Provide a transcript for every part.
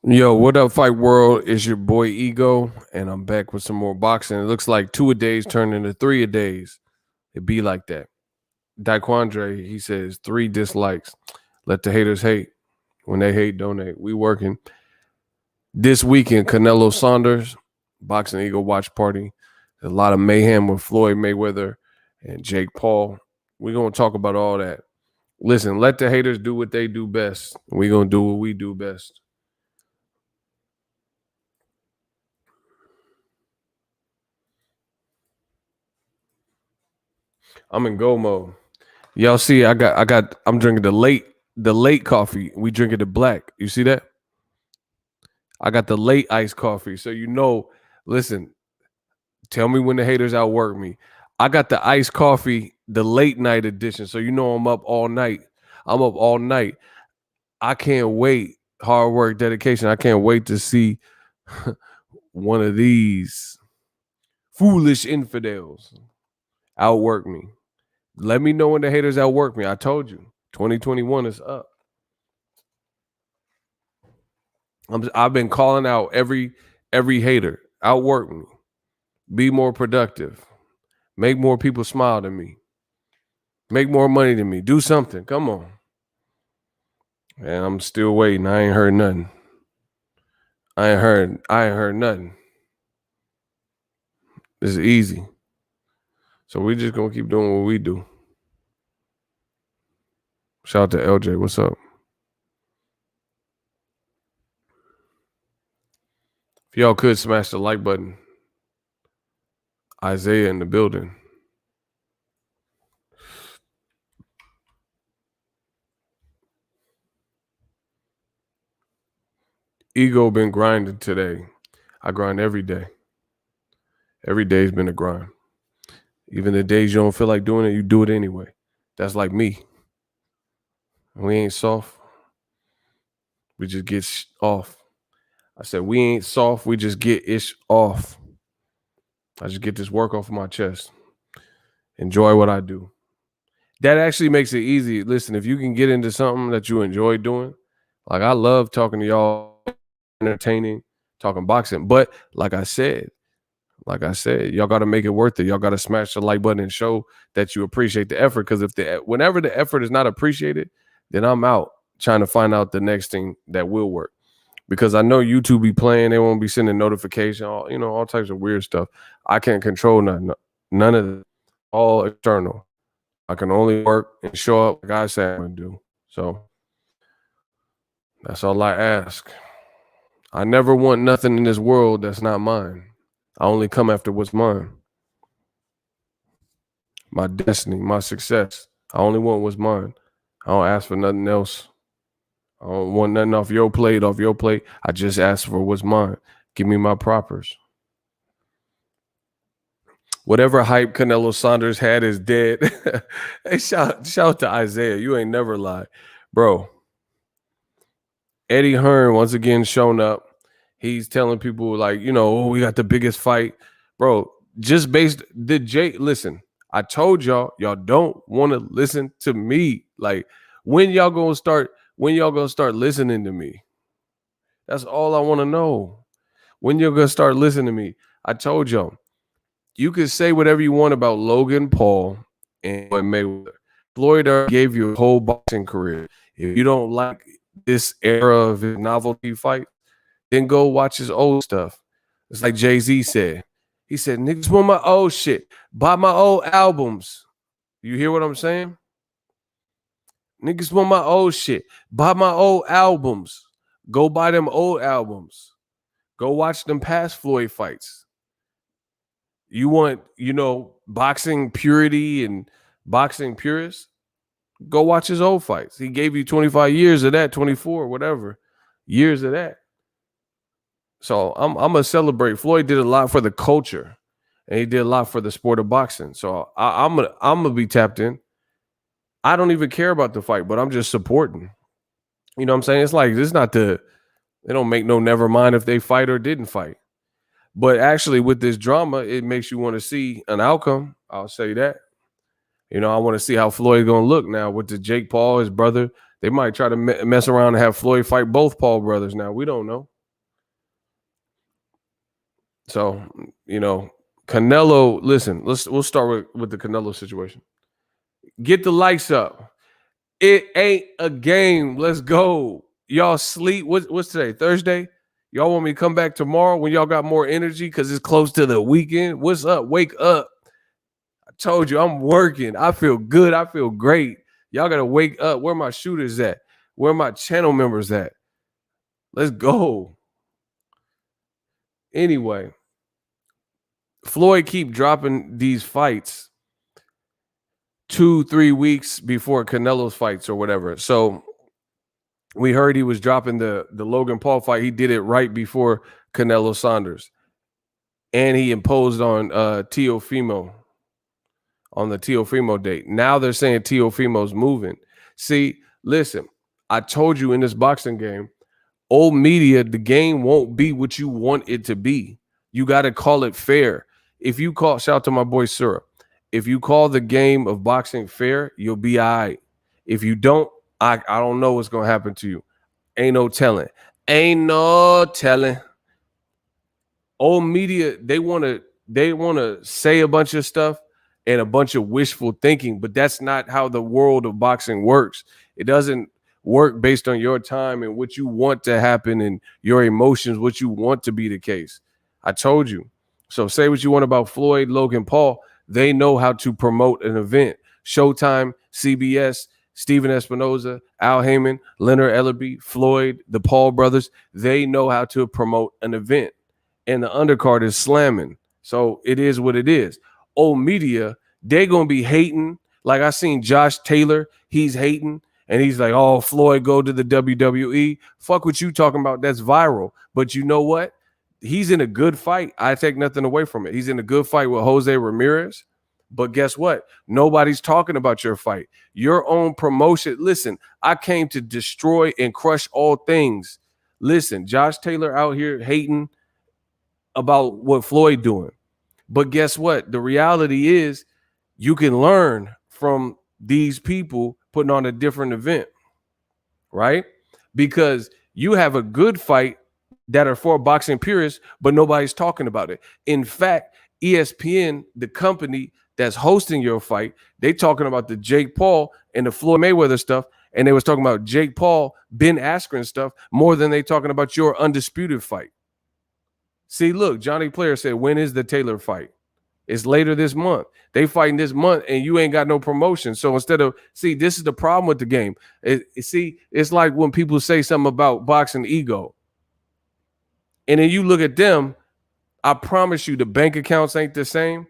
Yo, what up, Fight World? It's your boy Ego, and I'm back with some more boxing. It looks like 2 a days turned into 3 a days. It be like that. Daquandre, he says 3 dislikes. Let the haters hate. When they hate, donate. We working. This weekend, Canelo Saunders, Boxing Eagle watch party. There's a lot of mayhem with Floyd Mayweather and Jake Paul. We're going to talk about all that. Listen, let the haters do what they do best. We're going to do what we do best. I'm in go mode. Y'all see, I'm drinking the late coffee. We drinking the black. You see that? I got the late iced coffee. So listen, tell me when the haters outwork me. I got the iced coffee, the late night edition. So I'm up all night. I'm up all night. I can't wait. Hard work, dedication. I can't wait to see one of these foolish infidels outwork me. Let me know when the haters outwork me. I told you, 2021 is up. I've been calling out every hater. Outwork me. Be more productive. Make more people smile than me. Make more money than me. Do something. Come on. And I'm still waiting. I ain't heard nothing. I ain't heard nothing. This is easy. So we just gonna keep doing what we do. Shout out to LJ. What's up? If y'all could smash the like button. Isaiah in the building. Ego been grinding today. I grind every day. Every day's been a grind. Even the days you don't feel like doing it, you do it anyway. That's like me. We ain't soft. We just get off. I said, we ain't soft. We just get ish off. I just get this work off my chest. Enjoy what I do. That actually makes it easy. Listen, if you can get into something that you enjoy doing, like I love talking to y'all, entertaining, talking boxing. But like I said, y'all got to make it worth it. Y'all got to smash the like button and show that you appreciate the effort. Because whenever the effort is not appreciated, then I'm out trying to find out the next thing that will work. Because I know YouTube be playing, they won't be sending notification, all types of weird stuff. I can't control none of it. All external. I can only work and show up like I said I'm gonna do. So that's all I ask. I never want nothing in this world that's not mine. I only come after what's mine. My destiny, my success. I only want what's mine. I don't ask for nothing else. I don't want nothing off your plate. I just ask for what's mine. Give me my propers. Whatever hype Canelo Saunders had is dead. Hey, shout out to Isaiah. You ain't never lied. Bro, Eddie Hearn once again shown up. He's telling people like, we got the biggest fight. Bro, just based listen, I told y'all don't want to listen to me. Like, when y'all gonna start listening to me? That's all I want to know. When you're gonna start listening to me? I told y'all, you can say whatever you want about Logan Paul and Mayweather. Floyd gave you a whole boxing career. If you don't like this era of his novelty fight, then go watch his old stuff. It's like Jay-Z said. He said, niggas want my old shit. Buy my old albums. You hear what I'm saying? Niggas want my old shit. Buy my old albums. Go buy them old albums. Go watch them past Floyd fights. You want, boxing purity and boxing purists? Go watch his old fights. He gave you 25 years of that, 24, whatever, years of that. So I'm gonna celebrate. Floyd did a lot for the culture, and he did a lot for the sport of boxing. So I'm gonna be tapped in. I don't even care about the fight, but I'm just supporting. You know what I'm saying? It's like they don't make no never mind if they fight or didn't fight. But actually, with this drama, it makes you want to see an outcome. I'll say that. I want to see how Floyd's gonna look now with the Jake Paul, his brother. They might try to mess around and have Floyd fight both Paul brothers. Now we don't know. So, Canelo, listen, we'll start with the Canelo situation. Get the lights up. It ain't a game. Let's go. Y'all sleep. What's today? Thursday? Y'all want me to come back tomorrow when y'all got more energy because it's close to the weekend? What's up? Wake up. I told you I'm working. I feel good. I feel great. Y'all gotta wake up. Where my shooters at? Where my channel members at? Let's go. Anyway, Floyd keep dropping these fights 2-3 weeks before Canelo's fights or whatever. So we heard he was dropping the Logan Paul fight. He did it right before Canelo Saunders. And he imposed on Teofimo on the Teofimo date. Now they're saying Teofimo's moving. See, listen, I told you in this boxing game, old media, the game won't be what you want it to be. You got to call it fair. If you call, shout out to my boy Sura. If you call the game of boxing fair, you'll be all right. If you don't, I don't know what's going to happen to you. Ain't no telling. Ain't no telling. Old media, they want to say a bunch of stuff and a bunch of wishful thinking, but that's not how the world of boxing works. It doesn't work based on your time and what you want to happen and your emotions, what you want to be the case. I told you. So say what you want about Floyd, Logan Paul. They know how to promote an event. Showtime, CBS, Steven Espinoza, Al Heyman, Leonard Ellerby, Floyd, the Paul brothers, they know how to promote an event. And the undercard is slamming. So it is what it is. Old media, they're going to be hating. Like I seen Josh Taylor, he's hating. And he's like, oh, Floyd, go to the WWE. Fuck what you talking about. That's viral. But you know what? He's in a good fight. I take nothing away from it. He's in a good fight with Jose Ramirez. But guess what? Nobody's talking about your fight. Your own promotion. Listen, I came to destroy and crush all things. Listen, Josh Taylor out here hating about what Floyd doing. But guess what? The reality is you can learn from these people putting on a different event, right? Because you have a good fight that are for boxing purists, but nobody's talking about it. In fact, ESPN, the company that's hosting your fight, they talking about the Jake Paul and the Floyd Mayweather stuff, and they was talking about Jake Paul, Ben Askren stuff more than they talking about your undisputed fight. See, look, Johnny Player said, when is the Taylor fight? It's later this month. They fighting this month and you ain't got no promotion. So instead of, see, this is the problem with the game. It's like when people say something about boxing ego. And then you look at them, I promise you the bank accounts ain't the same.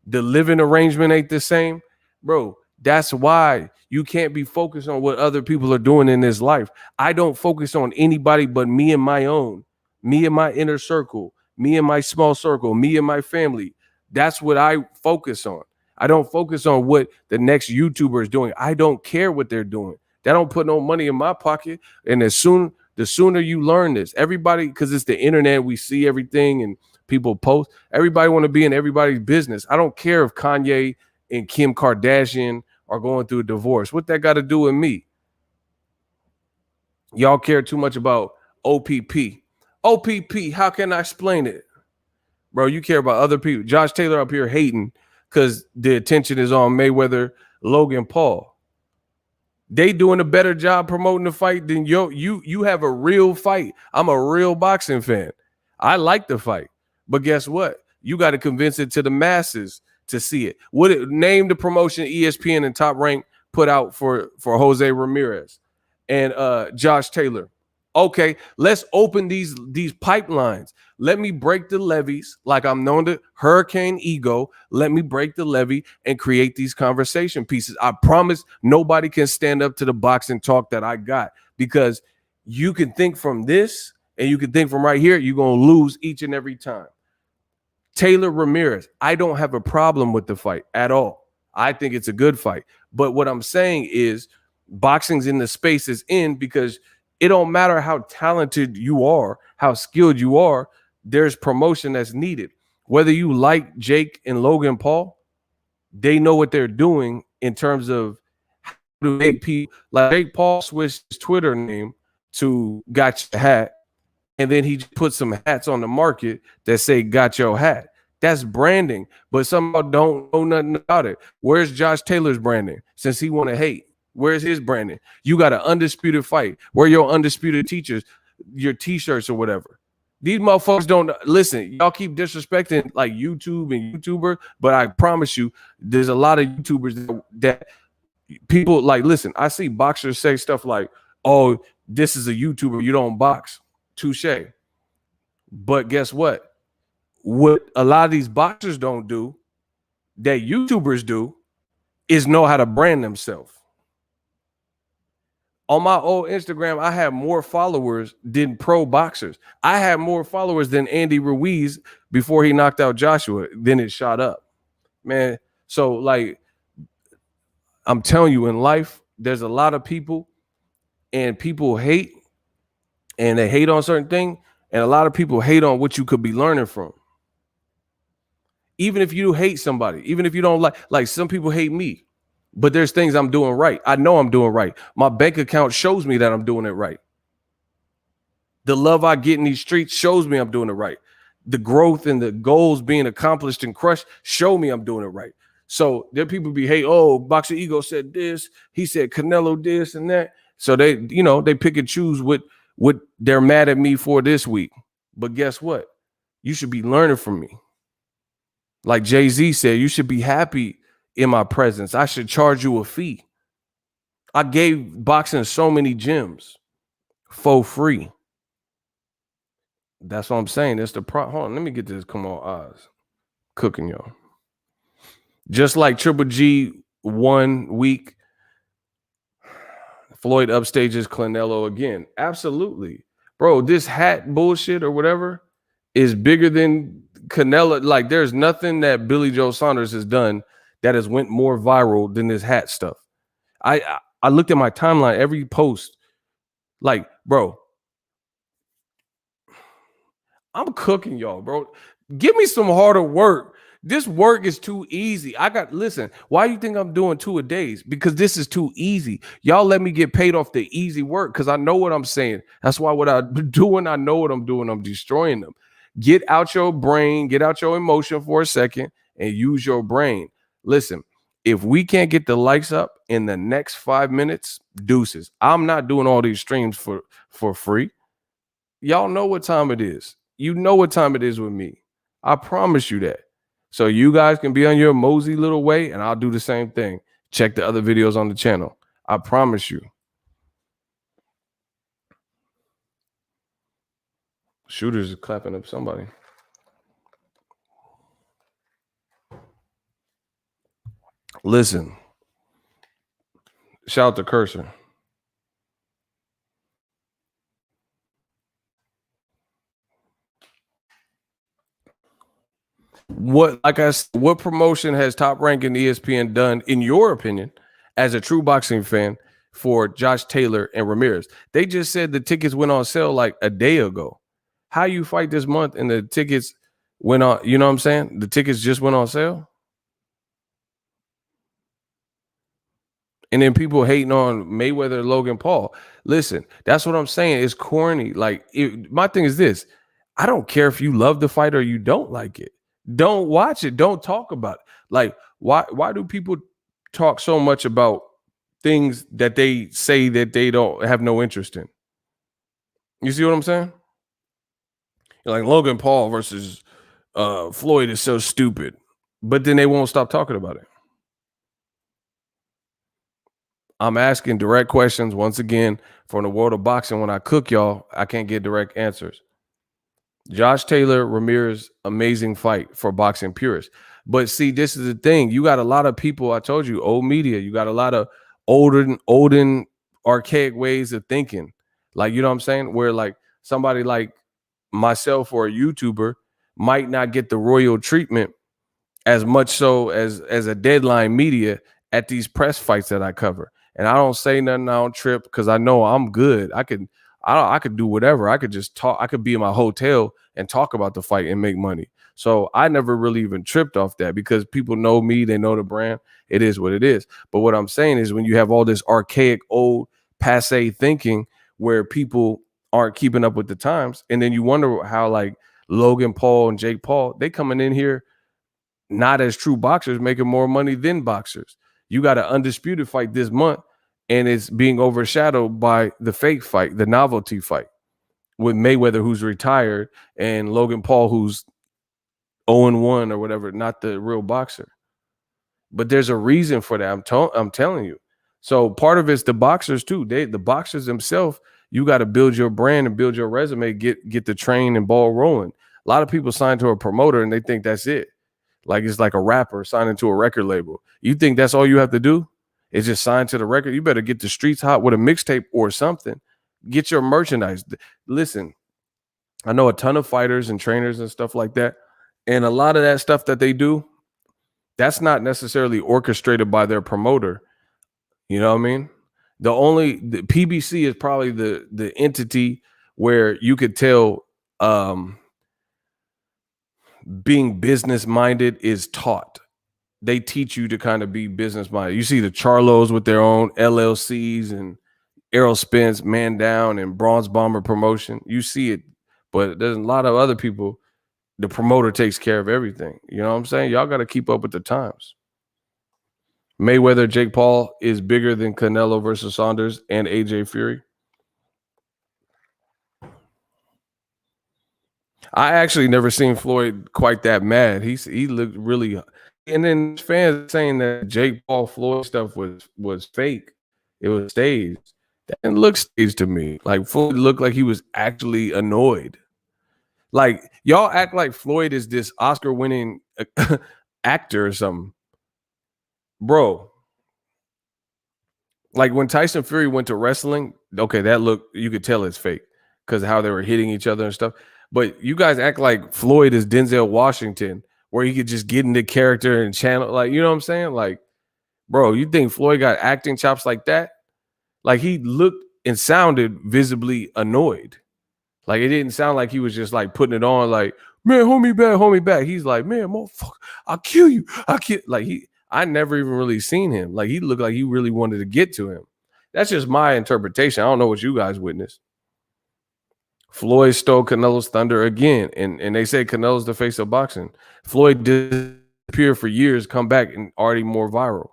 The living arrangement ain't the same. Bro, that's why you can't be focused on what other people are doing in this life. I don't focus on anybody but me and my own, me and my inner circle, me and my small circle, me and my family. That's what I focus on. I don't focus on what the next YouTuber is doing. I don't care what they're doing. That don't put no money in my pocket. And the sooner you learn this, everybody, because it's the internet, we see everything and people post. Everybody want to be in everybody's business. I don't care if Kanye and Kim Kardashian are going through a divorce. What that got to do with me? Y'all care too much about OPP. OPP, how can I explain it? Bro, you care about other people. Josh Taylor up here hating because the attention is on Mayweather, Logan Paul. They doing a better job promoting the fight than you have a real fight. I'm a real boxing fan. I like the fight. But guess what? You got to convince it to the masses to see it. Name the promotion ESPN and Top Rank put out for Jose Ramirez and Josh Taylor. Okay, let's open these pipelines. Let me break the levees like I'm known to Hurricane Ego. Let me break the levee and create these conversation pieces. I promise nobody can stand up to the boxing talk that I got because you can think from this and you can think from right here. You're going to lose each and every time. Taylor Ramirez, I don't have a problem with the fight at all. I think it's a good fight. But what I'm saying is boxing's in the space it's in because it don't matter how talented you are, how skilled you are, there's promotion that's needed. Whether you like Jake and Logan Paul, they know what they're doing in terms of how to make people like Jake Paul switched his Twitter name to Gotcha Hat. and then he put some hats on the market that say "Got your hat." That's branding, but some of y'all don't know nothing about it. Where's Josh Taylor's branding? Since he want to hate, where's his branding? You got an undisputed fight. Where your undisputed teachers, your t-shirts or whatever. These motherfuckers don't listen. Y'all keep disrespecting like YouTube and YouTuber, but I promise you, there's a lot of YouTubers that people like. Listen, I see boxers say stuff like, "Oh, this is a YouTuber. You don't box." Touche. But guess what? What a lot of these boxers don't do, that YouTubers do, is know how to brand themselves. On my old Instagram, I have more followers than pro boxers. I had more followers than Andy Ruiz before he knocked out Joshua. Then it shot up, man. So like, I'm telling you, in life, there's a lot of people, and people hate, and they hate on certain things, and a lot of people hate on what you could be learning from. Even if you hate somebody, even if you don't like some people hate me, but there's things I'm doing right. I know I'm doing right. My bank account shows me that I'm doing it right. The love I get in these streets shows me I'm doing it right. The growth and the goals being accomplished and crushed show me I'm doing it right. So there people be hate, oh, Boxing Ego said this, he said Canelo this and that. So they, they pick and choose what they're mad at me for this week. But guess what? You should be learning from me. Like Jay-Z said, you should be happy in my presence. I should charge you a fee. I gave boxing so many gems for free. That's what I'm saying. That's the problem. Hold on, let me get this. Come on, Oz. Cooking, y'all. Just like Triple G 1 week, Floyd upstages Canelo again. Absolutely. Bro, this hat bullshit or whatever is bigger than Canelo. Like, there's nothing that Billy Joe Saunders has done that has went more viral than this hat stuff. I looked at my timeline, every post, like, bro, I'm cooking y'all, bro. Give me some harder work. This work is too easy. Listen, why you think I'm doing 2 a days? Because this is too easy. Y'all let me get paid off the easy work because I know what I'm saying. That's why what I'm doing, I know what I'm doing. I'm destroying them. Get out your brain, get out your emotion for a second and use your brain. Listen, if we can't get the likes up in the next 5 minutes, deuces. I'm not doing all these streams for free. Y'all know what time it is. You know what time it is with me. I promise you that. So you guys can be on your mosey little way, and I'll do the same thing. Check the other videos on the channel. I promise you. Shooters is clapping up somebody. Listen. Shout out to Cursor. What promotion has Top Rank and ESPN done, in your opinion, as a true boxing fan, for Josh Taylor and Ramirez? They just said the tickets went on sale like a day ago. How you fight this month and the tickets went on, you know what I'm saying? The tickets just went on sale. And then people hating on Mayweather, Logan Paul. Listen, that's what I'm saying. It's corny. Like, my thing is this. I don't care if you love the fight or you don't like it. Don't watch it. Don't talk about it. Like, why do people talk so much about things that they say that they don't have no interest in? You see what I'm saying? Like Logan Paul versus Floyd is so stupid, but then they won't stop talking about it. I'm asking direct questions once again from the world of boxing. When I cook y'all, I can't get direct answers. Josh Taylor, Ramirez, amazing fight for boxing purists. But see, this is the thing. You got a lot of people, I told you, old media. You got a lot of olden, archaic ways of thinking. Like, you know what I'm saying? Where like somebody like myself or a YouTuber might not get the royal treatment as much so as a deadline media at these press fights that I cover. And I don't say nothing, I don't trip, because I know I'm good. I could do whatever. I could just talk. I could be in my hotel and talk about the fight and make money. So I never really even tripped off that, because people know me. They know the brand. It is what it is. But what I'm saying is, when you have all this archaic, old, passe thinking where people aren't keeping up with the times. And then you wonder how like Logan Paul and Jake Paul, they coming in here not as true boxers, making more money than boxers. You got an undisputed fight this month, and it's being overshadowed by the fake fight, the novelty fight with Mayweather, who's retired, and Logan Paul, who's 0-1 or whatever, not the real boxer. But there's a reason for that. I'm telling you. So part of it's the boxers too. The boxers themselves, you got to build your brand and build your resume, get the train and ball rolling. A lot of people sign to a promoter and they think that's it. Like it's like a rapper signing to a record label. You think that's all you have to do? Is just sign to the record? You better get the streets hot with a mixtape or something. Get your merchandise. Listen, I know a ton of fighters and trainers and stuff like that. And a lot of that stuff that they do, that's not necessarily orchestrated by their promoter. You know what I mean? The PBC is probably the entity where you could tell being business minded is taught. They teach you to kind of be business minded. You see the Charlos with their own LLCs and Errol Spence, Man Down, and Bronze Bomber Promotion. You see it, but there's a lot of other people. The promoter takes care of everything. You know what I'm saying? Y'all got to keep up with the times. Mayweather, Jake Paul is bigger than Canelo versus Saunders and AJ Fury. I actually never seen Floyd quite that mad. He looked really, and then fans saying that Jake Paul Floyd stuff was fake. It was staged. That didn't look staged to me. Like Floyd looked like he was actually annoyed. Like y'all act like Floyd is this Oscar-winning actor or something. Bro, like when Tyson Fury went to wrestling, okay, that look, you could tell it's fake because of how they were hitting each other and stuff. But you guys act like Floyd is Denzel Washington, where he could just get into character and channel, like, you know what I'm saying? Like, bro, you think Floyd got acting chops like that? Like he looked and sounded visibly annoyed. Like it didn't sound like he was just like putting it on, like, man, hold me back. He's like, man, motherfucker, I'll kill you. I never even really seen him. Like he looked like he really wanted to get to him. That's just my interpretation. I don't know what you guys witnessed. Floyd stole Canelo's thunder again. And they say Canelo's the face of boxing. Floyd disappeared for years, come back and already more viral.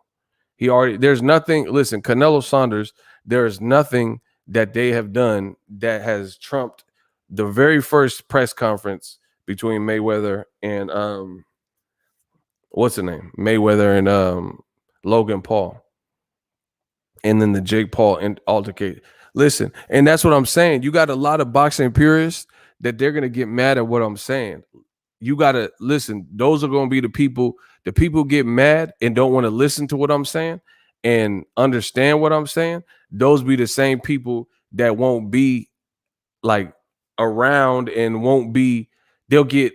There's nothing, listen, Canelo Saunders, there's nothing that they have done that has trumped the very first press conference between Mayweather and what's the name? Mayweather and Logan Paul. And then the Jake Paul altercate. Listen, and that's what I'm saying. You got a lot of boxing purists that they're going to get mad at what I'm saying. You got to listen. Those are going to be the people get mad and don't want to listen to what I'm saying and understand what I'm saying. Those be the same people that won't be like around and won't be, they'll get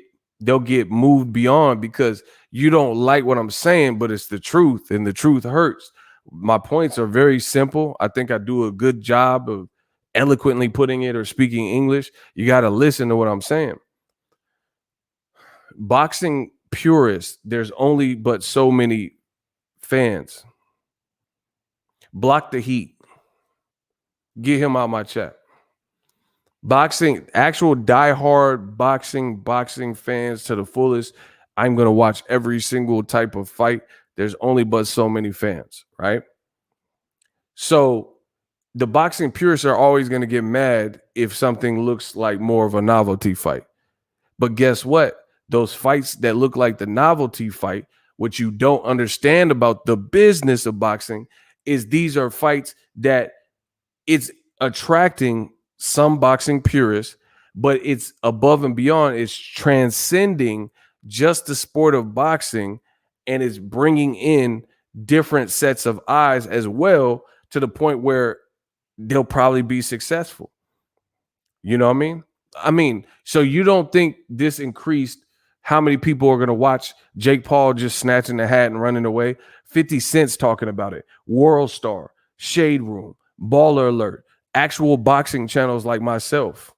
moved beyond because you don't like what I'm saying, but it's the truth and the truth hurts. My points are very simple. I think I do a good job of eloquently putting it or speaking English. You got to listen to what I'm saying. Boxing purists, there's only but so many fans. Block the heat. Get him out my chat. Boxing, actual diehard boxing fans to the fullest. I'm going to watch every single type of fight. There's only but so many fans, right? So the boxing purists are always going to get mad if something looks like more of a novelty fight. But guess what? Those fights that look like the novelty fight, what you don't understand about the business of boxing is these are fights that it's attracting some boxing purists, but it's above and beyond. It's transcending just the sport of boxing, and it's bringing in different sets of eyes as well to the point where they'll probably be successful. You know what I mean? So you don't think this increased how many people are going to watch Jake Paul just snatching the hat and running away? 50 Cent's talking about it. World Star, Shade Room, Baller Alert, actual boxing channels like myself.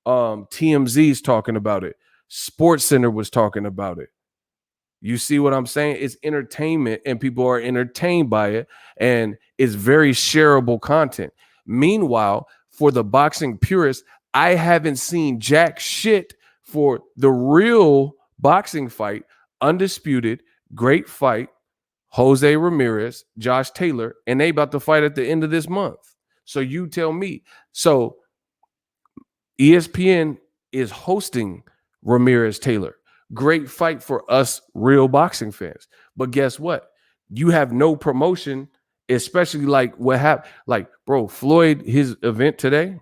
TMZ's talking about it. Sports Center was talking about it. You see what I'm saying? It's entertainment and people are entertained by it, and it's very shareable content. Meanwhile, for the boxing purists, I haven't seen jack shit for the real boxing fight, undisputed, great fight, Jose Ramirez, Josh Taylor, and they about to fight at the end of this month. So you tell me. So ESPN is hosting Ramirez Taylor. Great fight for us real boxing fans. But guess what? You have no promotion, especially like what happened. Like, bro, Floyd, his event today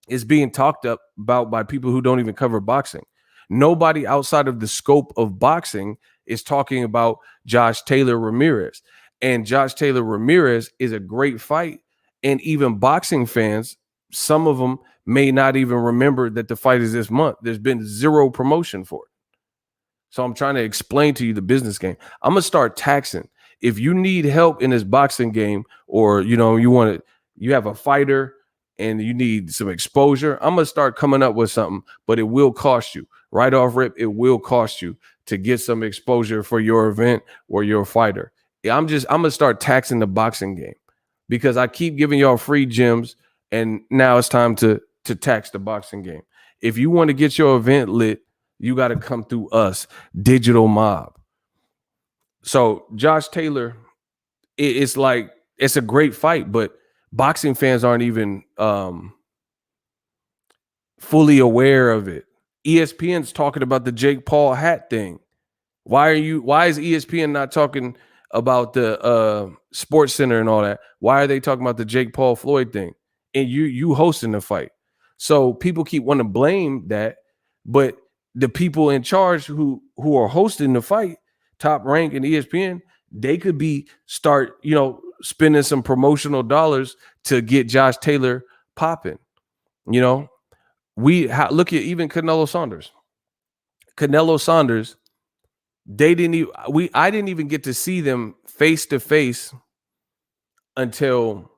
is being talked up about by people who don't even cover boxing. Nobody outside of the scope of boxing is talking about Josh Taylor Ramirez. And Josh Taylor Ramirez is a great fight. And even boxing fans, some of them may not even remember that the fight is this month. There's been zero promotion for it. So I'm trying to explain to you the business game. I'm gonna start taxing. If you need help in this boxing game, or you have a fighter and you need some exposure, I'm gonna start coming up with something, but it will cost you. Right off rip, it will cost you to get some exposure for your event or your fighter. I'm gonna start taxing the boxing game because I keep giving y'all free gems, and now it's time to tax the boxing game. If you want to get your event lit, you got to come through us, Digital Mob. So Josh Taylor, it's like it's a great fight, but boxing fans aren't even fully aware of it. ESPN's talking about the Jake Paul hat thing. Why is ESPN not talking about the Sports Center and all that? Why are they talking about the Jake Paul Floyd thing? And you hosting the fight. So people keep wanting to blame that, but the people in charge who are hosting the fight, Top Rank and ESPN, they could be spending some promotional dollars to get Josh Taylor popping. Look at even Canelo Saunders. Canelo Saunders, I didn't even get to see them face to face until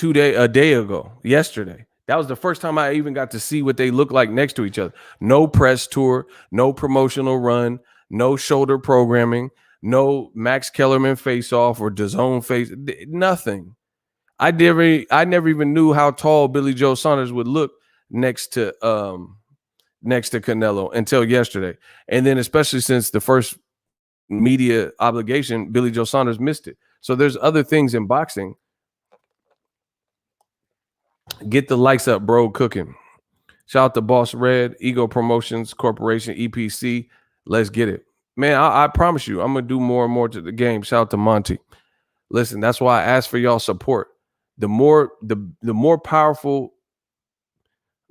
a day ago, yesterday. That was the first time I even got to see what they look like next to each other. No press tour, no promotional run, no shoulder programming, no Max Kellerman face off or DAZN face, nothing. I never even knew how tall Billy Joe Saunders would look next to Canelo until yesterday. And then especially since the first media obligation, Billy Joe Saunders missed it. So there's other things in boxing. Get the likes up, bro, cooking. Shout out to Boss Red, Ego Promotions Corporation, EPC. Let's get it. Man, I promise you, I'm going to do more and more to the game. Shout out to Monty. Listen, that's why I ask for y'all support. The more powerful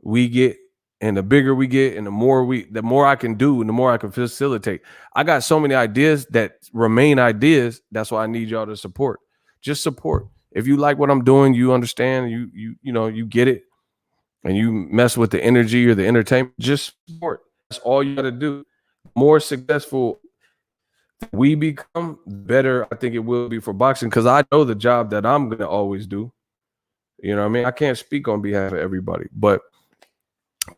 we get, and the bigger we get, and the more I can do, and the more I can facilitate. I got so many ideas that remain ideas. That's why I need y'all to support. Just support. If you like what I'm doing, you understand, you get it, and you mess with the energy or the entertainment, just support. That's all you got to do. The more successful we become, the better I think it will be for boxing, because I know the job that I'm going to always do. You know what I mean? I can't speak on behalf of everybody, but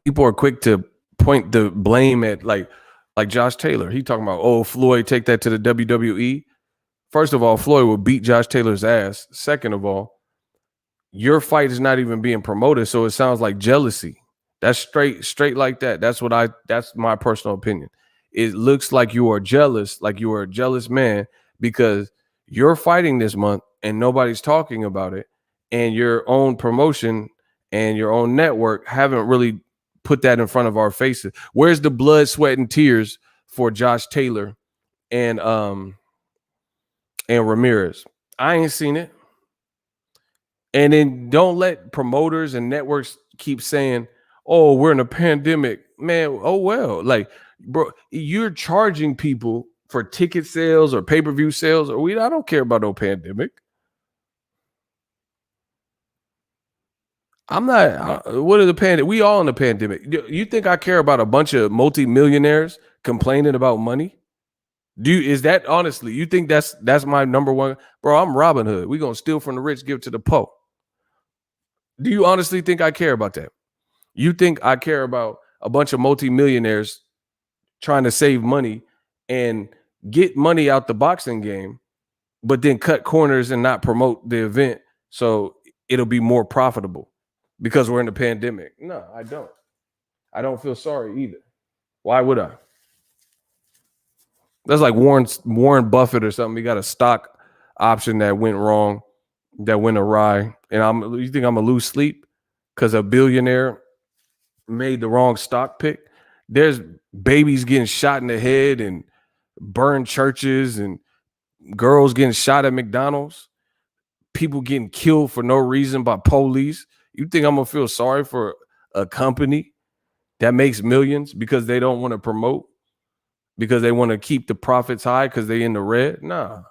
people are quick to point the blame at like Josh Taylor. He talking about, oh, Floyd, take that to the WWE. First of all, Floyd will beat Josh Taylor's ass. Second of all, your fight is not even being promoted, so it sounds like jealousy. That's straight like that. That's my personal opinion. It looks like you are jealous, like you are a jealous man, because you're fighting this month and nobody's talking about it, and your own promotion and your own network haven't really put that in front of our faces. Where's the blood, sweat, and tears for Josh Taylor and Ramirez? I ain't seen it. And then don't let promoters and networks keep saying, oh, we're in a pandemic. Man, oh well. Like, bro, you're charging people for ticket sales or pay-per-view sales, or I don't care about no pandemic. I'm not. What is the pandemic? We all in the pandemic. You think I care about a bunch of multimillionaires complaining about money? Is that honestly? You think that's my number one, bro? I'm Robin Hood. We gonna steal from the rich, give to the poor. Do you honestly think I care about that? You think I care about a bunch of multimillionaires trying to save money and get money out the boxing game, but then cut corners and not promote the event so it'll be more profitable? because we're in the pandemic. No, I don't. I don't feel sorry either. Why would I? That's like Warren Buffett or something. He got a stock option that went wrong, that went awry, and you think I'm gonna lose sleep because a billionaire made the wrong stock pick? There's babies getting shot in the head and burned churches and girls getting shot at McDonald's, people getting killed for no reason by police. You think I'm gonna feel sorry for a company that makes millions because they don't want to promote, because they want to keep the profits high because they in the red? Nah,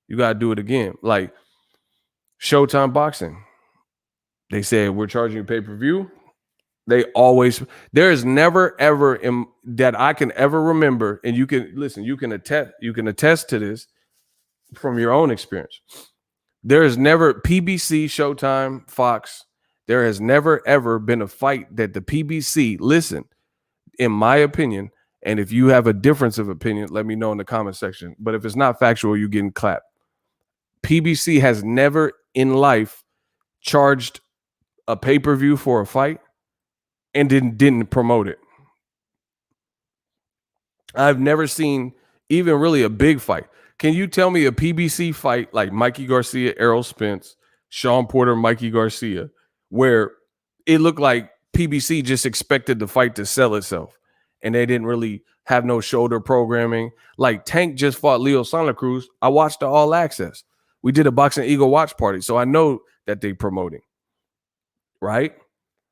you gotta do it again. Like Showtime Boxing, they said we're charging you pay-per-view. There is never ever that I can ever remember, and you can attest to this from your own experience. There is never PBC, Showtime, Fox. There has never ever been a fight that the PBC, listen, in my opinion, and if you have a difference of opinion, let me know in the comment section. But if it's not factual, you're getting clapped. PBC has never in life charged a pay-per-view for a fight and didn't promote it. I've never seen even really a big fight. Can you tell me a PBC fight like Mikey Garcia, Errol Spence, Sean Porter, Mikey Garcia, where it looked like PBC just expected the fight to sell itself and they didn't really have no shoulder programming? Like Tank just fought Leo Santa Cruz. I watched the All Access. We did a Boxing Ego watch party, so I know that they promoting, right?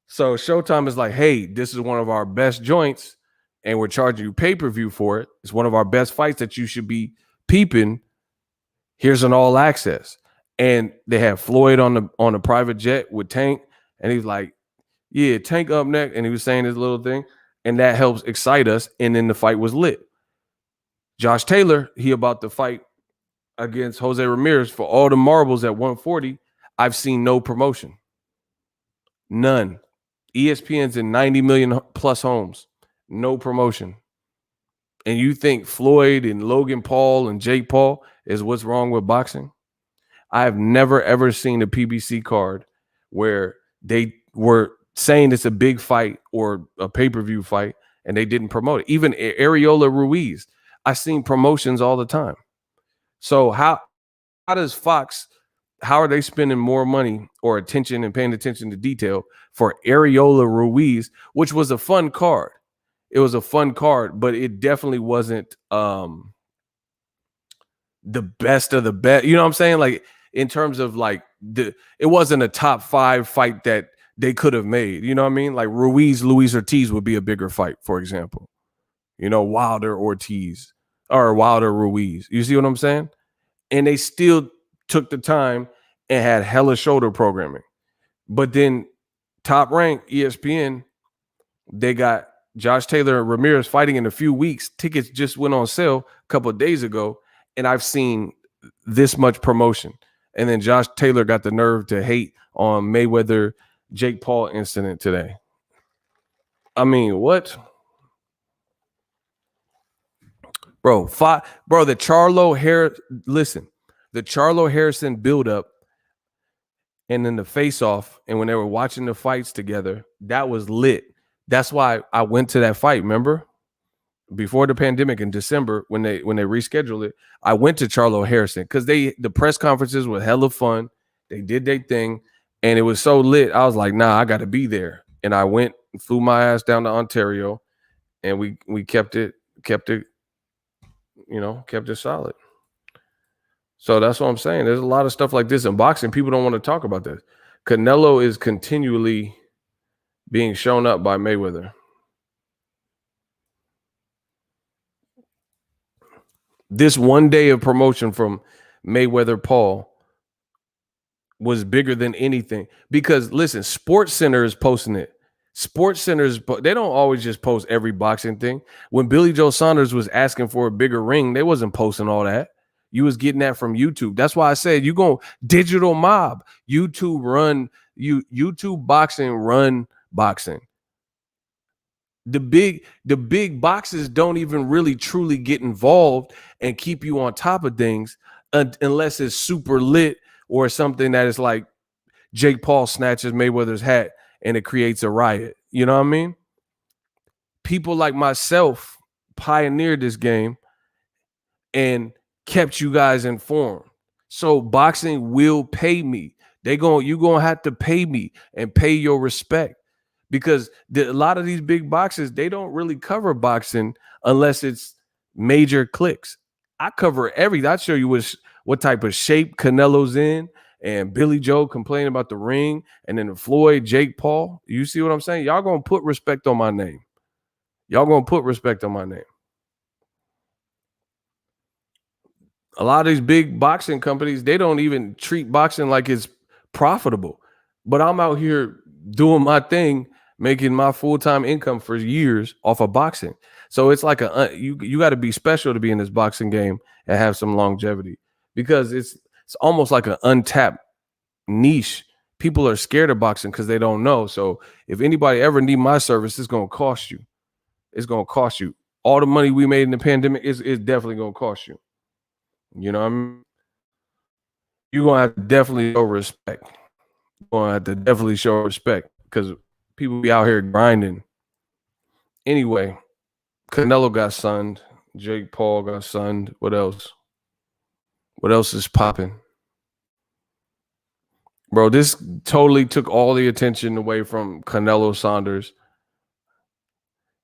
So Showtime is like, hey, this is one of our best joints, and we're charging you pay-per-view for it. It's one of our best fights that you should be peeping. Here's an All Access. And they have Floyd on the private jet with Tank, and he's like, yeah, Tank up next, and he was saying this little thing, and that helps excite us, and then the fight was lit. Josh Taylor, he about to fight against Jose Ramirez for all the marbles at 140. I've seen no promotion. None. ESPN's in 90 million plus homes. No promotion. And you think Floyd and Logan Paul and Jake Paul is what's wrong with boxing? I have never, ever seen a PBC card where they were saying it's a big fight or a pay-per-view fight and they didn't promote it. Even Areola Ruiz, I've seen promotions all the time. So how does Fox, how are they spending more money or attention and paying attention to detail for Areola Ruiz, which was a fun card? It was a fun card, but it definitely wasn't the best of the best. You know what I'm saying? Like in terms of like it wasn't a top 5 fight that they could have made. You know what I mean? Like Luis Ortiz would be a bigger fight, for example. You know, Wilder Ortiz or Wilder Ruiz. You see what I'm saying? And they still took the time and had hella shoulder programming. But then Top Rank, ESPN, they got Josh Taylor and Ramirez fighting in a few weeks. Tickets just went on sale a couple of days ago, and I've seen this much promotion. And then Josh Taylor got the nerve to hate on Mayweather Jake Paul incident today. I mean, what? Bro, the Charlo Harrison buildup and then the face-off, and when they were watching the fights together, that was lit. That's why I went to that fight, remember? Before the pandemic in December, when they rescheduled it, I went to Charlo Harrison because the press conferences were hella fun. They did their thing, and it was so lit. I was like, nah, I got to be there. And I went and flew my ass down to Ontario, and we kept it solid. So that's what I'm saying. There's a lot of stuff like this in boxing. People don't want to talk about this. Canelo is continually being shown up by Mayweather. This one day of promotion from Mayweather Paul was bigger than anything. Because listen, Sports Center is posting it. Sports Centers, they don't always just post every boxing thing. When Billy Joe Saunders was asking for a bigger ring, they wasn't posting all that. You was getting that from YouTube. That's why I said you go digital mob. YouTube boxing run boxing. The big boxes don't even really truly get involved and keep you on top of things unless it's super lit or something that is like Jake Paul snatches Mayweather's hat and it creates a riot. You know what I mean? People like myself pioneered this game and kept you guys informed. So boxing will pay me. You gonna have to pay me and pay your respect, because a lot of these big boxes, they don't really cover boxing unless it's major clicks. I cover everything. I show you what type of shape Canelo's in, and Billy Joe complaining about the ring, and then Floyd, Jake Paul. You see what I'm saying? Y'all gonna put respect on my name. Y'all gonna put respect on my name. A lot of these big boxing companies, they don't even treat boxing like it's profitable. But I'm out here doing my thing, making my full-time income for years off of boxing. So it's like you got to be special to be in this boxing game and have some longevity, because it's almost like an untapped niche. People are scared of boxing because they don't know. So if anybody ever need my service, it's gonna cost you. It's gonna cost you. All the money we made in the pandemic is definitely gonna cost you. You know what I mean? You're gonna have to definitely show respect. You're gonna have to definitely show respect, because people be out here grinding. Anyway, Canelo got sunned. Jake Paul got sunned. What else? What else is popping? Bro, this totally took all the attention away from Canelo Saunders.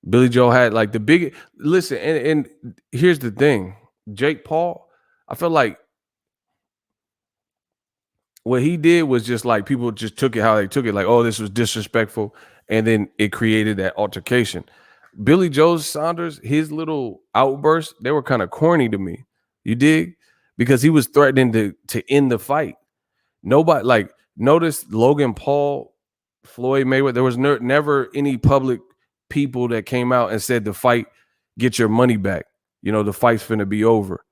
Billy Joe had like the big listen, and here's the thing. Jake Paul, I feel like what he did was just like people just took it how they took it, like, oh, this was disrespectful, and then it created that altercation. Billy Joe Saunders, his little outbursts, they were kind of corny to me. You dig? Because he was threatening to end the fight. Nobody, like, notice Logan Paul, Floyd Mayweather. There was never any public people that came out and said the fight, get your money back. You know, the fight's finna be over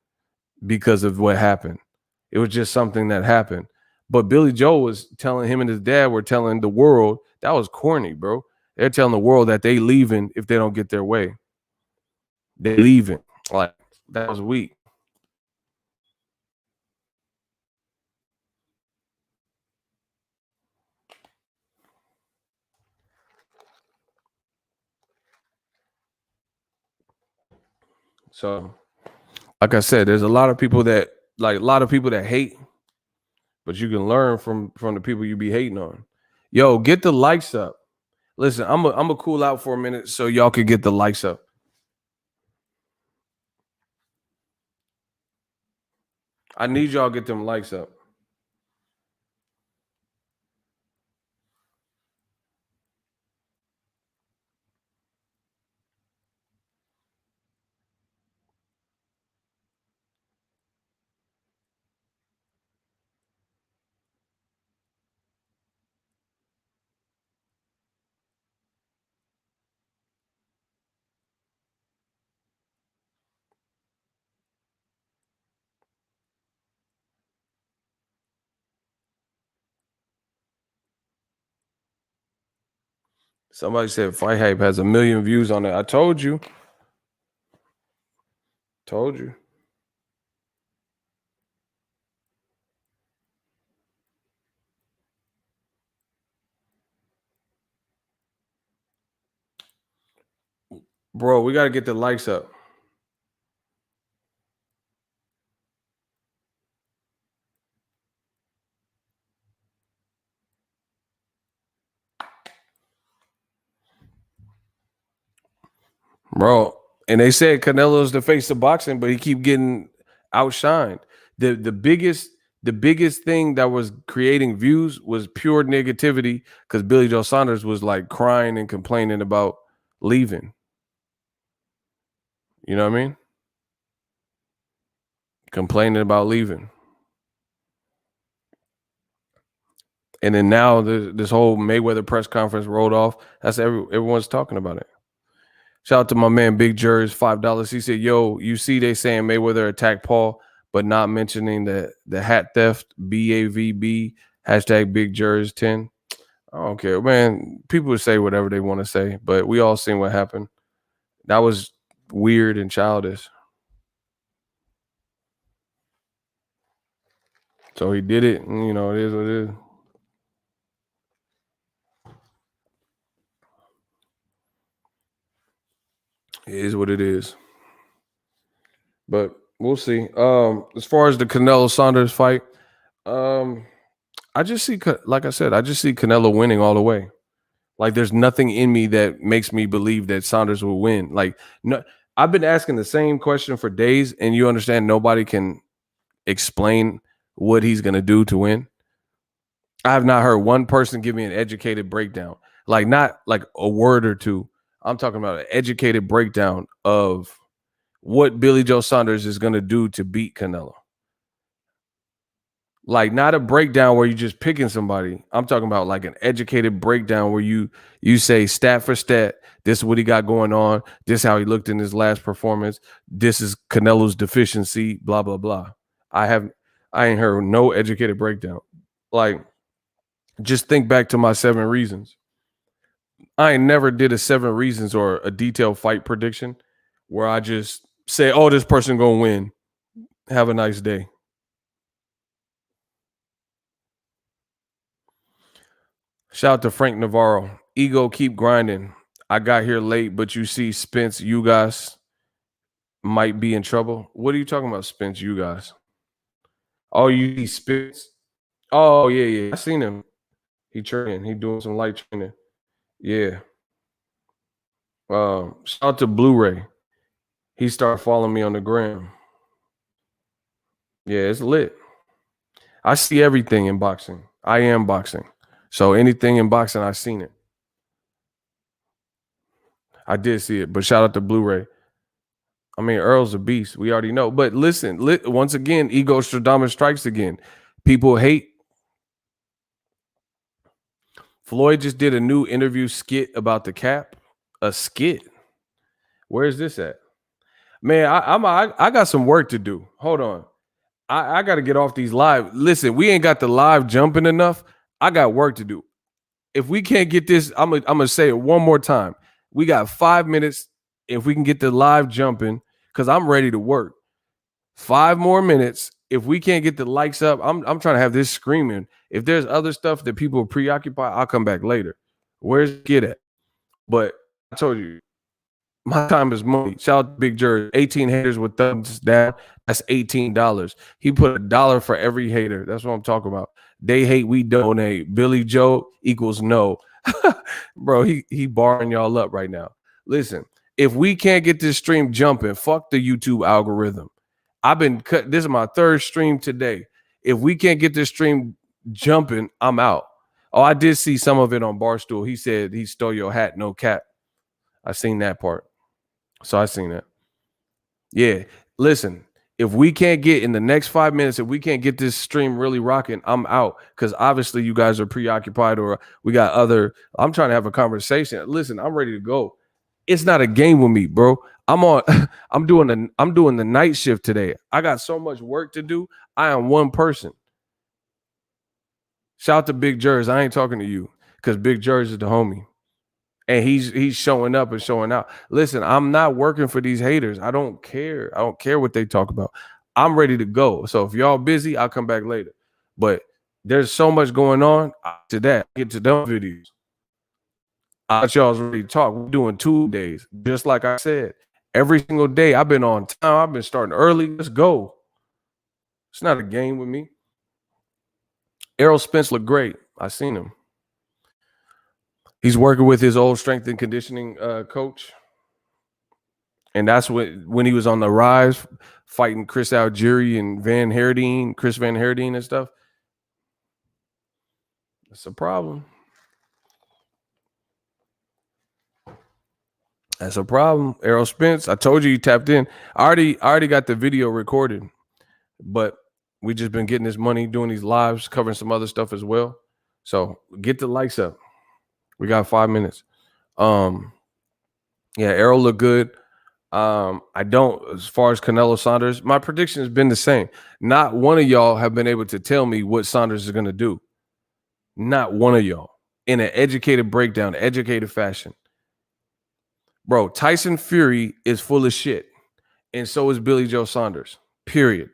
because of what happened. It was just something that happened. But Billy Joe was telling, him and his dad were telling the world, that was corny, bro. They're telling the world that they leaving if they don't get their way. They leaving. Like, that was weak. So, like I said, there's a lot of people that hate, but you can learn from the people you be hating on. Yo, get the likes up. Listen, I'm a cool out for a minute so y'all can get the likes up. I need y'all to get them likes up. Somebody said Fight Hype has 1 million views on it. I told you. Told you. Bro, we got to get the likes up. Bro, and they said Canelo's the face of boxing, but he keep getting outshined. The biggest thing that was creating views was pure negativity, because Billy Joe Saunders was like crying and complaining about leaving. You know what I mean? Complaining about leaving. And then now this whole Mayweather press conference rolled off. That's everyone's talking about it. Shout out to my man Big Jers, $5. He said, "Yo, you see they saying Mayweather attacked Paul, but not mentioning the hat theft, BAVB, hashtag Big Jers 10. I don't care, man. People say whatever they want to say, but we all seen what happened. That was weird and childish. So he did it, and it is what it is. It is what it is. But we'll see. As far as the Canelo Saunders fight, um, I just see, like I said, I just see Canelo winning all the way. Like there's nothing in me that makes me believe that Saunders will win. Like no, I've been asking the same question for days, and you understand nobody can explain what he's gonna do to win. I have not heard one person give me an educated breakdown. Like not like a word or two. I'm talking about an educated breakdown of what Billy Joe Saunders is gonna do to beat Canelo. Like not a breakdown where you're just picking somebody. I'm talking about like an educated breakdown where you say stat for stat, this is what he got going on, this is how he looked in his last performance, this is Canelo's deficiency, blah blah blah. I ain't heard no educated breakdown. Like just think back to my 7 reasons. I ain't never did a 7 reasons or a detailed fight prediction where I just say, oh, this person gonna win. Have a nice day. Shout out to Frank Navarro. Ego keep grinding. I got here late, but you see Spence, you guys might be in trouble. What are you talking about, Spence, you guys? Oh, you see Spence? Oh, yeah, yeah. I seen him. He training. He doing some light training. Yeah. Shout out to Blu-ray. He started following me on the gram. Yeah, it's lit. I see everything in boxing. I am boxing. So anything in boxing, I've seen it. I did see it, but shout out to Blu-ray. I mean, Earl's a beast. We already know. But listen, once again, ego Stradamus strikes again. People hate. Floyd just did a new interview skit about the cap. A skit. Where is this at? Man, I got some work to do. Hold on. I got to get off these live. Listen, we ain't got the live jumping enough. I got work to do. If we can't get this, I'm gonna say it one more time. We got 5 minutes. If we can get the live jumping, because I'm ready to work. 5 more minutes. If we can't get the likes up, I'm trying to have this screaming. If there's other stuff that people are preoccupied, I'll come back later. Where's Get at? But I told you, my time is money. Shout out to Big Jerry. 18 haters with thumbs down. That's $18. He put $1 for every hater. That's what I'm talking about. They hate, we donate. Billy Joe equals no. Bro, he barring y'all up right now. Listen, if we can't get this stream jumping, fuck the YouTube algorithm. I've been cut. This is my 3rd stream today. If we can't get this stream jumping, I'm out. Oh, I did see some of it on Barstool. He said he stole your hat, no cap. I seen that part. So I seen that. Yeah. Listen, if we can't get in the next 5 minutes, if we can't get this stream really rocking, I'm out. Because obviously you guys are preoccupied or we got other. I'm trying to have a conversation. Listen, I'm ready to go. It's not a game with me, bro. I'm doing the night shift today. I got so much work to do. I am one person. Shout out to Big Jers. I ain't talking to you because Big Jers is the homie. And he's showing up and showing out. Listen, I'm not working for these haters. I don't care. I don't care what they talk about. I'm ready to go. So if y'all busy, I'll come back later. But there's so much going on to that. Get to them videos. I thought y'all was ready to talk. We're doing 2 days. Just like I said, every single day I've been on time. I've been starting early. Let's go. It's not a game with me. Errol Spence looked great. I seen him. He's working with his old strength and conditioning coach. And that's when he was on the rise, fighting Chris Algieri and Chris Van Herdine and stuff. That's a problem. That's a problem. Errol Spence, I told you tapped in. I already got the video recorded, but we just been getting this money, doing these lives, covering some other stuff as well. So get the likes up. We got 5 minutes. Yeah, Errol looked good. I don't, as far as Canelo Saunders, my prediction has been the same. Not one of y'all have been able to tell me what Saunders is going to do. Not one of y'all in an educated breakdown, educated fashion. Bro, Tyson Fury is full of shit. And so is Billy Joe Saunders, period.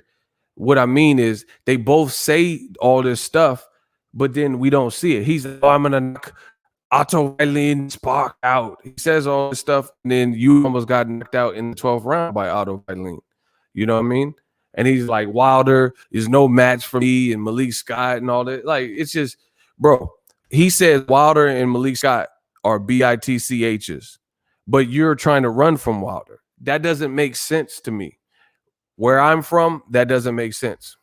What I mean is they both say all this stuff, but then we don't see it. He's, oh, I'm going to knock Otto Wallin spark out. He says all this stuff, and then you almost got knocked out in the 12th round by Otto Wallin. You know what I mean? And he's like, Wilder is no match for me, and Malik Scott and all that. Like, it's just, bro. He says Wilder and Malik Scott are BITCHs, but you're trying to run from Wilder. That doesn't make sense to me. Where I'm from, that doesn't make sense.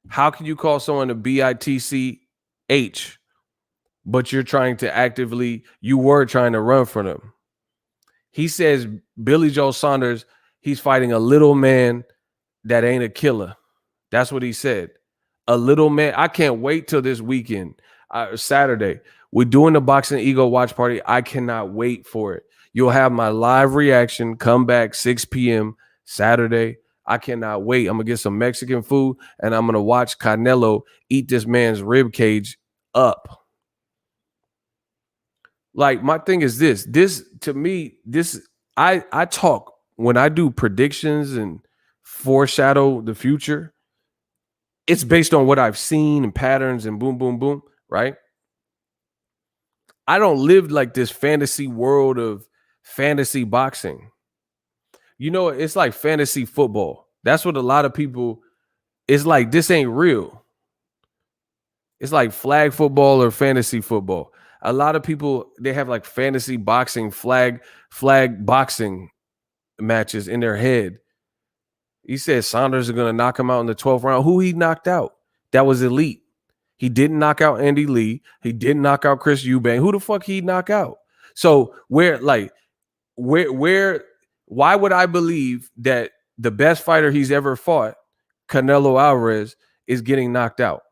How can you call someone a BITCH, but you're trying to actively, you were trying to run from them? He says Billy Joe Saunders, he's fighting a little man that ain't a killer. That's what he said. A little man. I can't wait till this weekend, Saturday. We're doing the Boxing Ego watch party. I cannot wait for it. You'll have my live reaction. Come back 6 p.m. Saturday. I cannot wait. I'm going to get some Mexican food, and I'm going to watch Canelo eat this man's rib cage up. Like, my thing is this to me, I talk when I do predictions and foreshadow the future. It's based on what I've seen and patterns and boom, boom, boom, right? I don't live like this fantasy world of fantasy boxing. You know, it's like fantasy football. That's what a lot of people, it's like, this ain't real. It's like flag football or fantasy football. A lot of people, they have like fantasy boxing, flag boxing matches in their head. He said Saunders are going to knock him out in the 12th round. Who he knocked out? That was elite. He didn't knock out Andy Lee. He didn't knock out Chris Eubank. Who the fuck he knock out? So why would I believe that the best fighter he's ever fought, Canelo Alvarez, is getting knocked out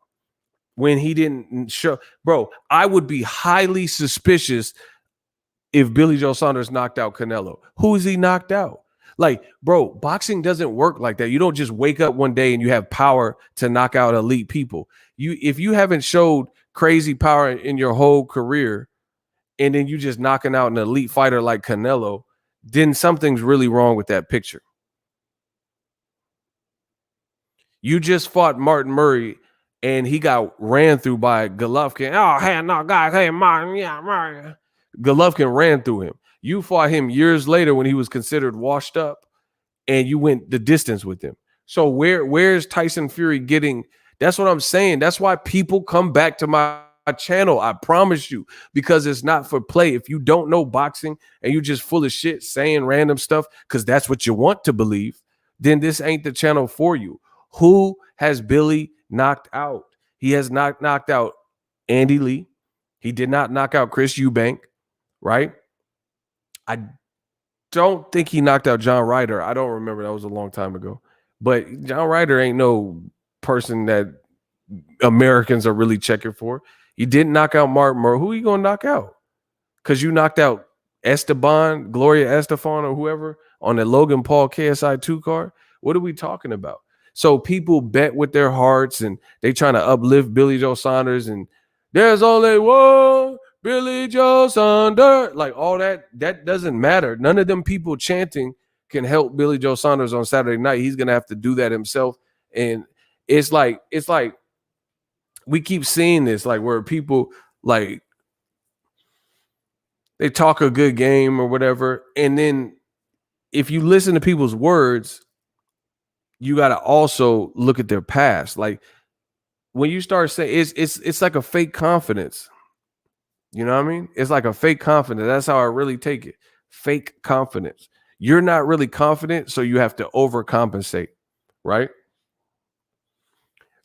when he didn't show? Bro, I would be highly suspicious if Billy Joe Saunders knocked out Canelo. Who is he knocked out? Like, bro, boxing doesn't work like that. You don't just wake up one day and you have power to knock out elite people. If you haven't showed crazy power in your whole career, and then you just knocking out an elite fighter like Canelo, then something's really wrong with that picture. You just fought Martin Murray, and he got ran through by Golovkin. Oh, hey, no, guys, hey, Martin, yeah, Martin. Golovkin ran through him. You fought him years later when he was considered washed up, and you went the distance with him. So where's Tyson Fury getting? That's what I'm saying. That's why people come back to my channel. I promise you, because it's not for play. If you don't know boxing and you're just full of shit saying random stuff because that's what you want to believe, then this ain't the channel for you. Who has Billy knocked out? He has not knocked out Andy Lee. He did not knock out Chris Eubank, right? I don't think he knocked out John Ryder. I don't remember. That was a long time ago. But John Ryder ain't no person that Americans are really checking for. He didn't knock out Martin Murray. Who are you going to knock out? Because you knocked out Esteban, Gloria Estefan, or whoever on the Logan Paul KSI 2 card. What are we talking about? So people bet with their hearts, and they trying to uplift Billy Joe Saunders, and there's only one Billy Joe Saunders. Like, all that doesn't matter. None of them people chanting can help Billy Joe Saunders on Saturday night. He's going to have to do that himself. And it's like we keep seeing this, like, where people, like, they talk a good game or whatever, and then if you listen to people's words, you got to also look at their past. Like, when you start saying it's like a fake confidence. You know what I mean? It's like a fake confidence. That's how I really take it. Fake confidence. You're not really confident, so you have to overcompensate, right?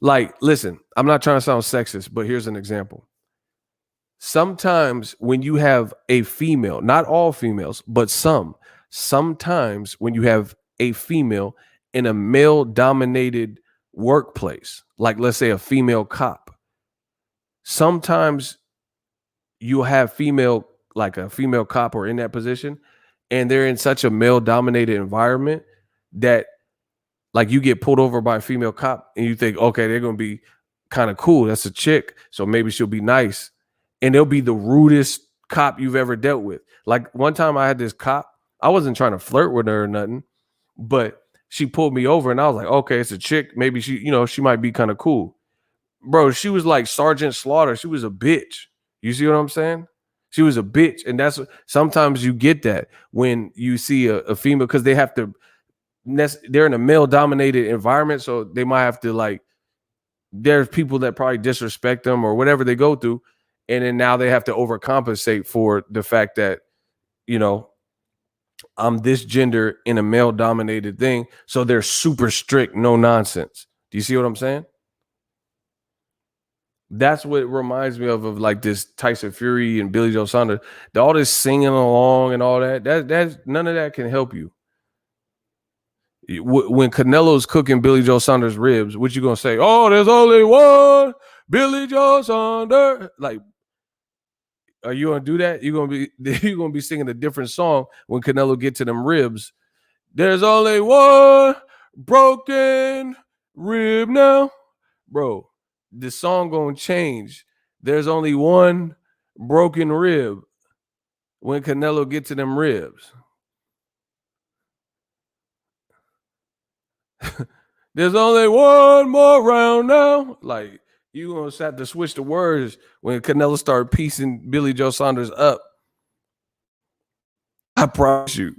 Like, listen, I'm not trying to sound sexist, but here's an example. Sometimes when you have a female, not all females, but sometimes when you have a female in a male-dominated workplace, like let's say a female cop, sometimes you'll have like a female cop or in that position, and they're in such a male-dominated environment that, like, you get pulled over by a female cop and you think, okay, they're going to be kind of cool. That's a chick, so maybe she'll be nice. And they'll be the rudest cop you've ever dealt with. Like, one time I had this cop, I wasn't trying to flirt with her or nothing, but she pulled me over and I was like, okay, it's a chick. Maybe she might be kind of cool. Bro, she was like Sergeant Slaughter. She was a bitch. You see what I'm saying? She was a bitch, and that's sometimes you get that when you see a female because they have to. They're in a male-dominated environment, so they might have to like. There's people that probably disrespect them or whatever they go through, and then now they have to overcompensate for the fact that you know I'm this gender in a male-dominated thing, so they're super strict, no nonsense. Do you see what I'm saying? That's what it reminds me of like this Tyson Fury and Billy Joe Saunders. All this singing along and all that. That's none of that can help you. When Canelo's cooking Billy Joe Saunders ribs, what you gonna say? Oh, there's only one Billy Joe Saunders. Like, are you gonna do that? You're gonna be singing a different song when Canelo get to them ribs. There's only one broken rib now, bro. The song gonna change. There's only one broken rib when Canelo get to them ribs. There's only one more round now. Like you gonna have to switch the words when Canelo start piecing Billy Joe Saunders up. I promise you.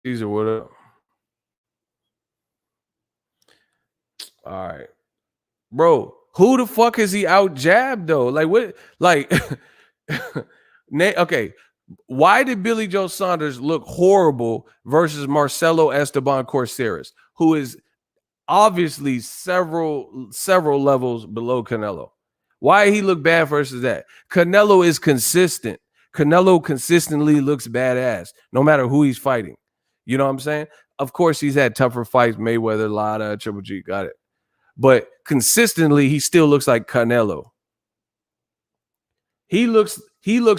Caesar, what up? All right. Bro, who the fuck is he out jabbed though? Like what? Like, okay. Why did Billy Joe Saunders look horrible versus Marcelo Esteban Corceres, who is obviously several levels below Canelo? Why he look bad versus that? Canelo is consistent. Canelo consistently looks badass, no matter who he's fighting. You know what I'm saying? Of course, he's had tougher fights, Mayweather, Lada, Triple G, got it. But consistently, he still looks like Canelo. He looks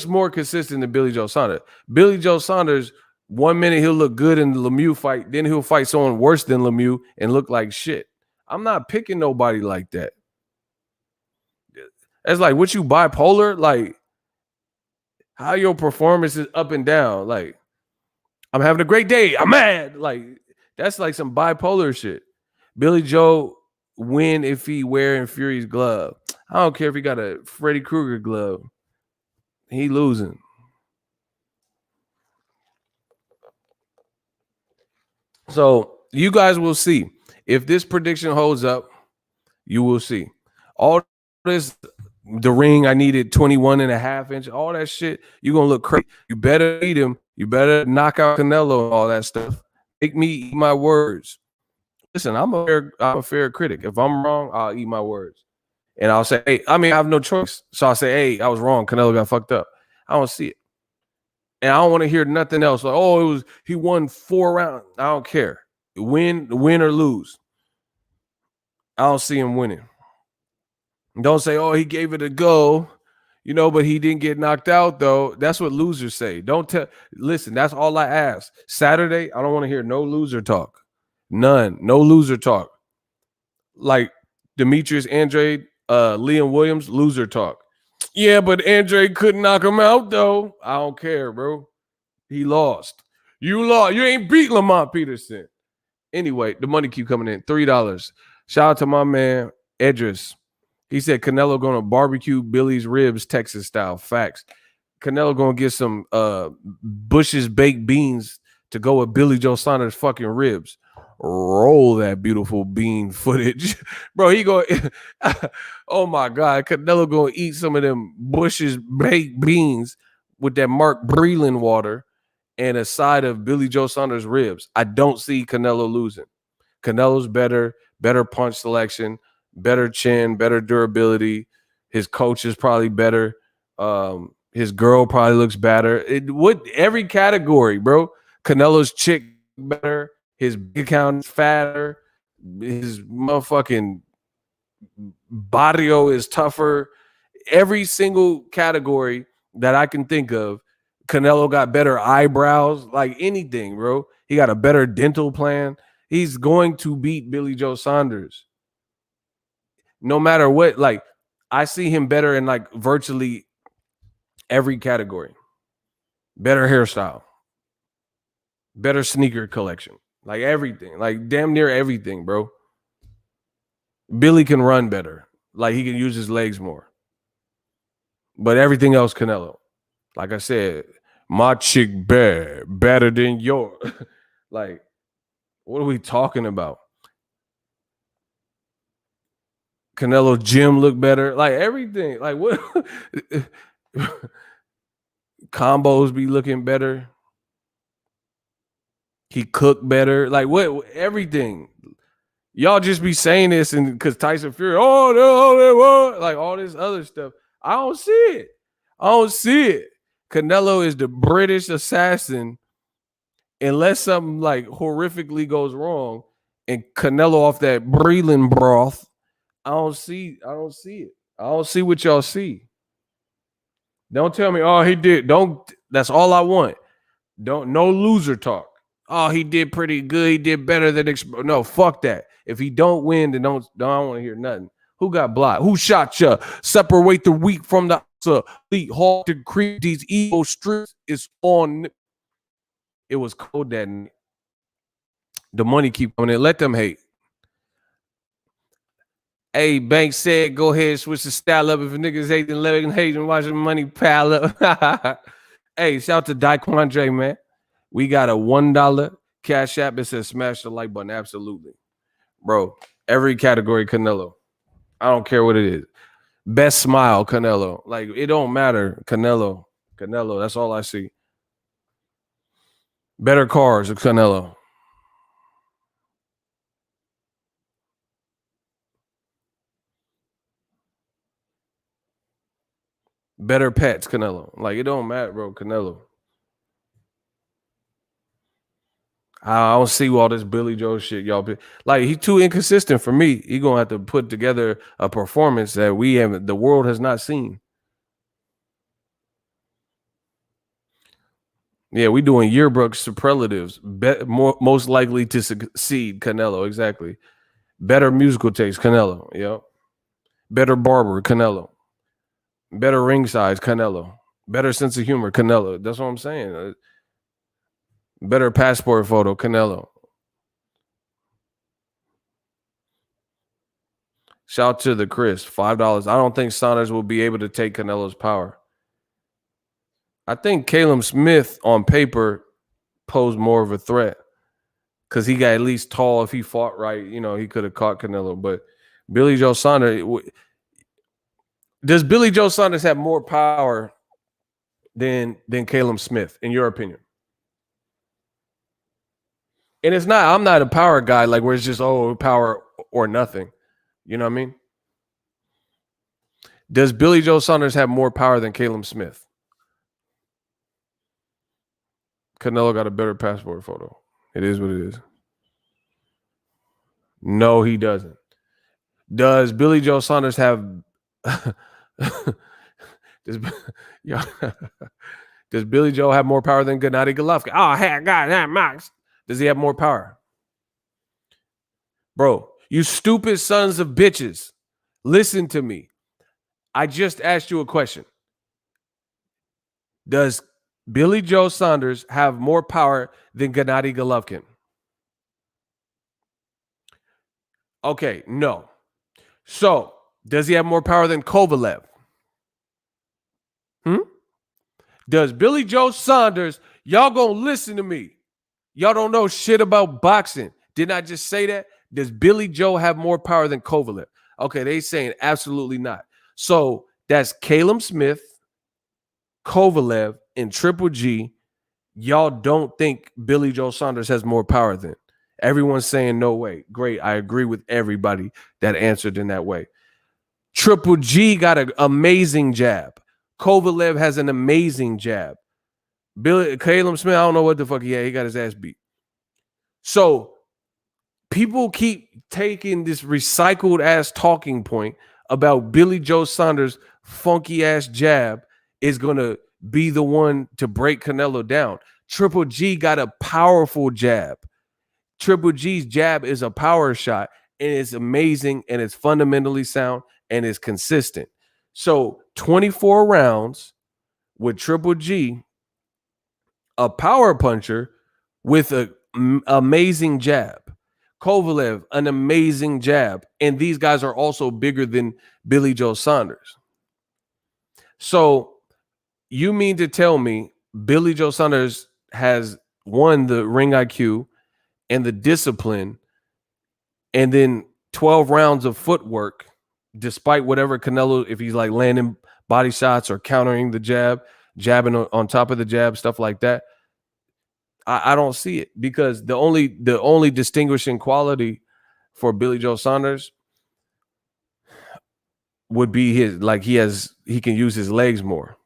more consistent than Billy Joe Saunders. Billy Joe Saunders, 1 minute he'll look good in the Lemieux fight, then he'll fight someone worse than Lemieux and look like shit. I'm not picking nobody like that. It's like, what you bipolar? Like, how your performance is up and down. Like, I'm having a great day. I'm mad. Like, that's like some bipolar shit. Billy Joe win if he wearing Fury's glove. I don't care if he got a Freddy Krueger glove. He losing. So you guys will see. If this prediction holds up, you will see. All this, the ring, I needed 21 and a half inch, all that shit, you're going to look crazy. You better beat him. You better knock out Canelo and all that stuff. Make me eat my words. Listen, I'm a fair critic. If I'm wrong, I'll eat my words. And I'll say, hey, I mean, I have no choice. So I'll say, hey, I was wrong. Canelo got fucked up. I don't see it. And I don't want to hear nothing else. Like, oh, he won 4 rounds. I don't care. Win or lose. I don't see him winning. Don't say, oh, he gave it a go, but he didn't get knocked out, though. That's what losers say. Listen, that's all I ask. Saturday, I don't want to hear no loser talk. None. No loser talk. Like Demetrius Andrade, Liam Williams, loser talk. Yeah, but Andre couldn't knock him out, though. I don't care, bro. He lost. You lost. You ain't beat Lamont Peterson. Anyway, the money keep coming in. $3. Shout out to my man, Edris. He said Canelo going to barbecue Billy's ribs, Texas style. Facts. Canelo going to get some Bush's baked beans to go with Billy Joe Saunders' fucking ribs. Roll that beautiful bean footage. Bro, he go, oh my God, Canelo going to eat some of them Bush's baked beans with that Mark Breland water and a side of Billy Joe Saunders' ribs. I don't see Canelo losing. Canelo's better punch selection, better chin, better durability. His coach is probably better. His girl probably looks better. Every category, bro. Canelo's chick better. His account is fatter. His motherfucking barrio is tougher. Every single category that I can think of, Canelo got better eyebrows, like anything, bro. He got a better dental plan. He's going to beat Billy Joe Saunders. No matter what, like, I see him better in like virtually every category. Better hairstyle. Better sneaker collection. Like everything. Like damn near everything, bro. Billy can run better. Like he can use his legs more. But everything else, Canelo. Like I said, my chick better than yours. Like, what are we talking about? Canelo gym look better. Like everything. Like what combos be looking better. He cooked better. Like what everything. Y'all just be saying this and because Tyson Fury, oh no, like all this other stuff. I don't see it. I don't see it. Canelo is the British assassin unless something like horrifically goes wrong and Canelo off that Breland broth. I don't see it. I don't see what y'all see. Don't tell me, oh, he did. Don't. That's all I want. Don't. No loser talk. Oh, he did pretty good. He did better than. No, fuck that. If he don't win, then don't. I don't want to hear nothing. Who got blocked? Who shot you? Separate the weak from the elite. Hard to creep these evil streets is on. It was cold that night. The money keep coming in. Let them hate. Hey, Bank said, go ahead, switch the style up. If niggas hate, then let them hate and watch the money pile up. Hey, shout out to Daquandre, man. We got a $1 Cash App. It says smash the like button. Absolutely. Bro, every category, Canelo. I don't care what it is. Best smile, Canelo. Like, it don't matter. Canelo. That's all I see. Better cars, Canelo. Better pets, Canelo. Like, it don't matter, bro. Canelo. I don't see all this Billy Joe shit, y'all. Like, he's too inconsistent for me. He gonna have to put together a performance that the world has not seen. Yeah, we doing yearbook superlatives. Most likely to succeed, Canelo. Exactly. Better musical taste, Canelo. Yep. Better barber, Canelo. Better ring size, Canelo. Better sense of humor, Canelo. That's what I'm saying. Better passport photo, Canelo. Shout out to the Chris, $5. I don't think Saunders will be able to take Canelo's power. I think Caleb Smith on paper posed more of a threat because he got at least tall. If he fought right, he could have caught Canelo. But Billy Joe Saunders, does Billy Joe Saunders have more power than Caleb Smith, in your opinion? And I'm not a power guy, like where it's just, power or nothing. You know what I mean? Does Billy Joe Saunders have more power than Caleb Smith? Canelo got a better passport photo. It is what it is. No, he doesn't. Does Billy Joe Saunders have does Billy Joe have more power than Gennady Golovkin? Oh, hey, God, that Max. Does he have more power? Bro, you stupid sons of bitches. Listen to me. I just asked you a question. Does Billy Joe Saunders have more power than Gennady Golovkin? Okay, no. So, does he have more power than Kovalev? Does Billy Joe Saunders, y'all gonna listen to me. Y'all don't know shit about boxing. Didn't I just say that? Does Billy Joe have more power than Kovalev? Okay, they saying absolutely not. So that's Caleb Smith, Kovalev, and Triple G. Y'all don't think Billy Joe Saunders has more power than? Everyone's saying no way. Great. I agree with everybody that answered in that way. Triple G got an amazing jab. Kovalev has an amazing jab. Caleb Smith, I don't know what the fuck he had. He got his ass beat. So people keep taking this recycled ass talking point about Billy Joe Saunders' funky ass jab is going to be the one to break Canelo down. Triple G got a powerful jab. Triple G's jab is a power shot, and it's amazing, and it's fundamentally sound, and it's consistent. So 24 rounds with Triple G, a power puncher with an amazing jab. Kovalev, an amazing jab. And these guys are also bigger than Billy Joe Saunders. So you mean to tell me Billy Joe Saunders has won the ring IQ and the discipline and then 12 rounds of footwork, despite whatever Canelo, if he's like landing body shots or countering the jab, jabbing on top of the jab, stuff like that. I don't see it, because the only distinguishing quality for Billy Joe Saunders would be his, like, he can use his legs more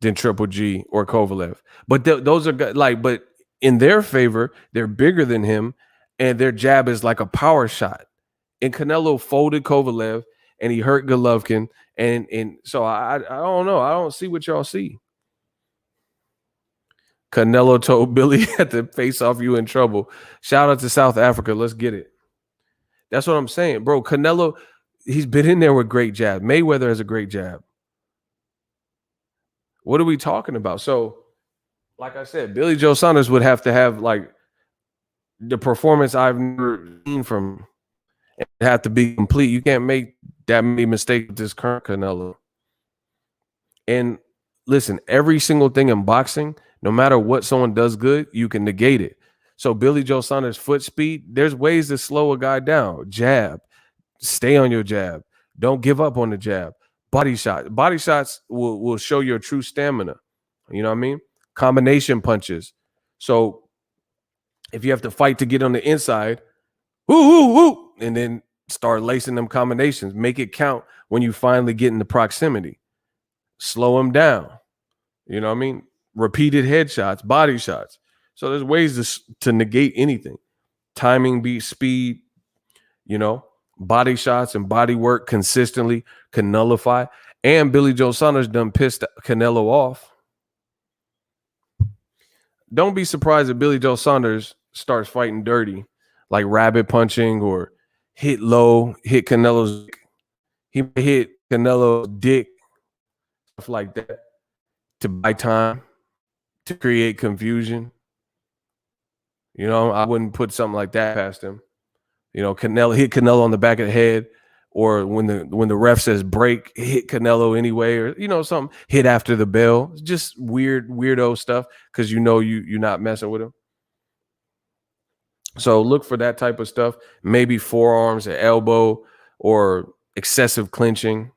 than Triple G or Kovalev. But those are like, but in their favor, they're bigger than him, and their jab is like a power shot. And Canelo folded Kovalev, and he hurt Golovkin, and so I don't know. I don't see what y'all see. Canelo told Billy at the face off, you in trouble. Shout out to South Africa. Let's get it. That's what I'm saying, bro. Canelo, he's been in there with great jab. Mayweather has a great jab. What are we talking about? So, like I said, Billy Joe Saunders would have to have like the performance I've never seen from him. It have to be complete. You can't make that many mistakes with this current Canelo. And listen, every single thing in boxing, no matter what someone does good, you can negate it. So Billy Joe Saunders' foot speed, there's ways to slow a guy down. Jab, stay on your jab. Don't give up on the jab. Body shots. Body shots will show your true stamina. You know what I mean? Combination punches. So if you have to fight to get on the inside, woo, woo, woo, and then start lacing them combinations. Make it count when you finally get in the proximity. Slow them down. You know what I mean? Repeated headshots, body shots. So there's ways to negate anything. Timing beats speed, you know, body shots and body work consistently can nullify. And Billy Joe Saunders done pissed Canelo off. Don't be surprised if Billy Joe Saunders starts fighting dirty, like rabbit punching or hit low, hit Canelo's dick. He hit Canelo's dick, stuff like that, to buy time, to create confusion. You know, I wouldn't put something like that past him. You know, Canelo hit Canelo on the back of the head, or when the ref says break, hit Canelo anyway, or you know, something, hit after the bell. Just weirdo stuff, because you know you're not messing with him. So look for that type of stuff. Maybe forearms, an elbow, or excessive clinching.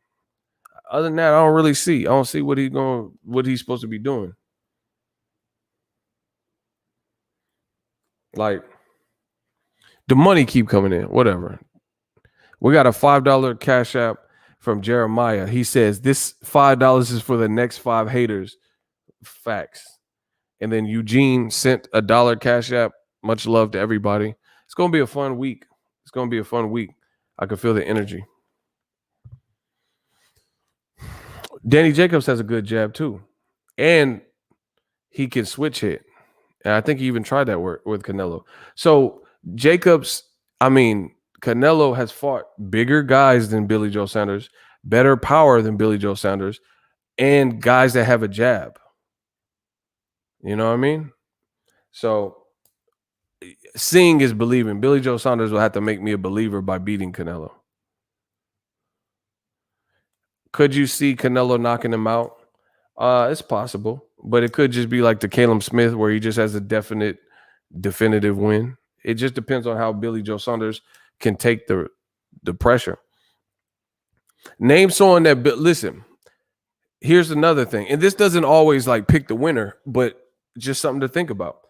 Other than that, I don't see what he's supposed to be doing. Like, the money keep coming in, whatever. We got a $5 Cash App from Jeremiah. He says, this $5 is for the next 5 haters. Facts. And then Eugene sent a $1 Cash App. Much love to everybody. It's going to be a fun week. I can feel the energy. Danny Jacobs has a good jab too. And he can switch hit. And I think he even tried that with Canelo. So Jacobs, Canelo has fought bigger guys than Billy Joe Saunders, better power than Billy Joe Saunders, and guys that have a jab. You know what I mean? So seeing is believing. Billy Joe Saunders will have to make me a believer by beating Canelo. Could you see Canelo knocking him out? It's possible, but it could just be like the Caleb Smith, where he just has a definitive win. It just depends on how Billy Joe Saunders can take the pressure. Name someone that, listen, here's another thing, and this doesn't always like pick the winner, but just something to think about.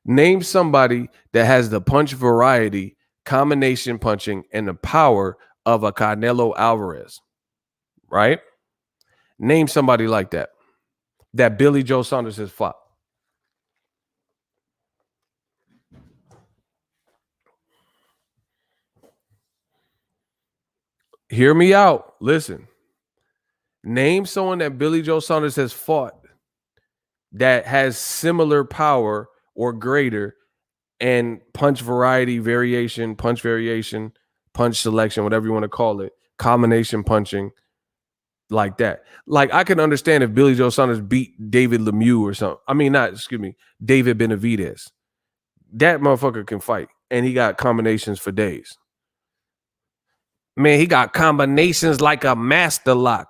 Name somebody that has the punch variety, combination punching, and the power of a Canelo Alvarez, right? Name somebody like that Billy Joe Saunders has fought. Hear me out. Listen. Name someone that Billy Joe Saunders has fought that has similar power or greater, and punch variety, punch selection, whatever you want to call it, combination punching, like that. Like, I can understand if Billy Joe Saunders beat David Lemieux or something. David Benavidez. That motherfucker can fight. and he got combinations for days. Man, he got combinations like a master lock,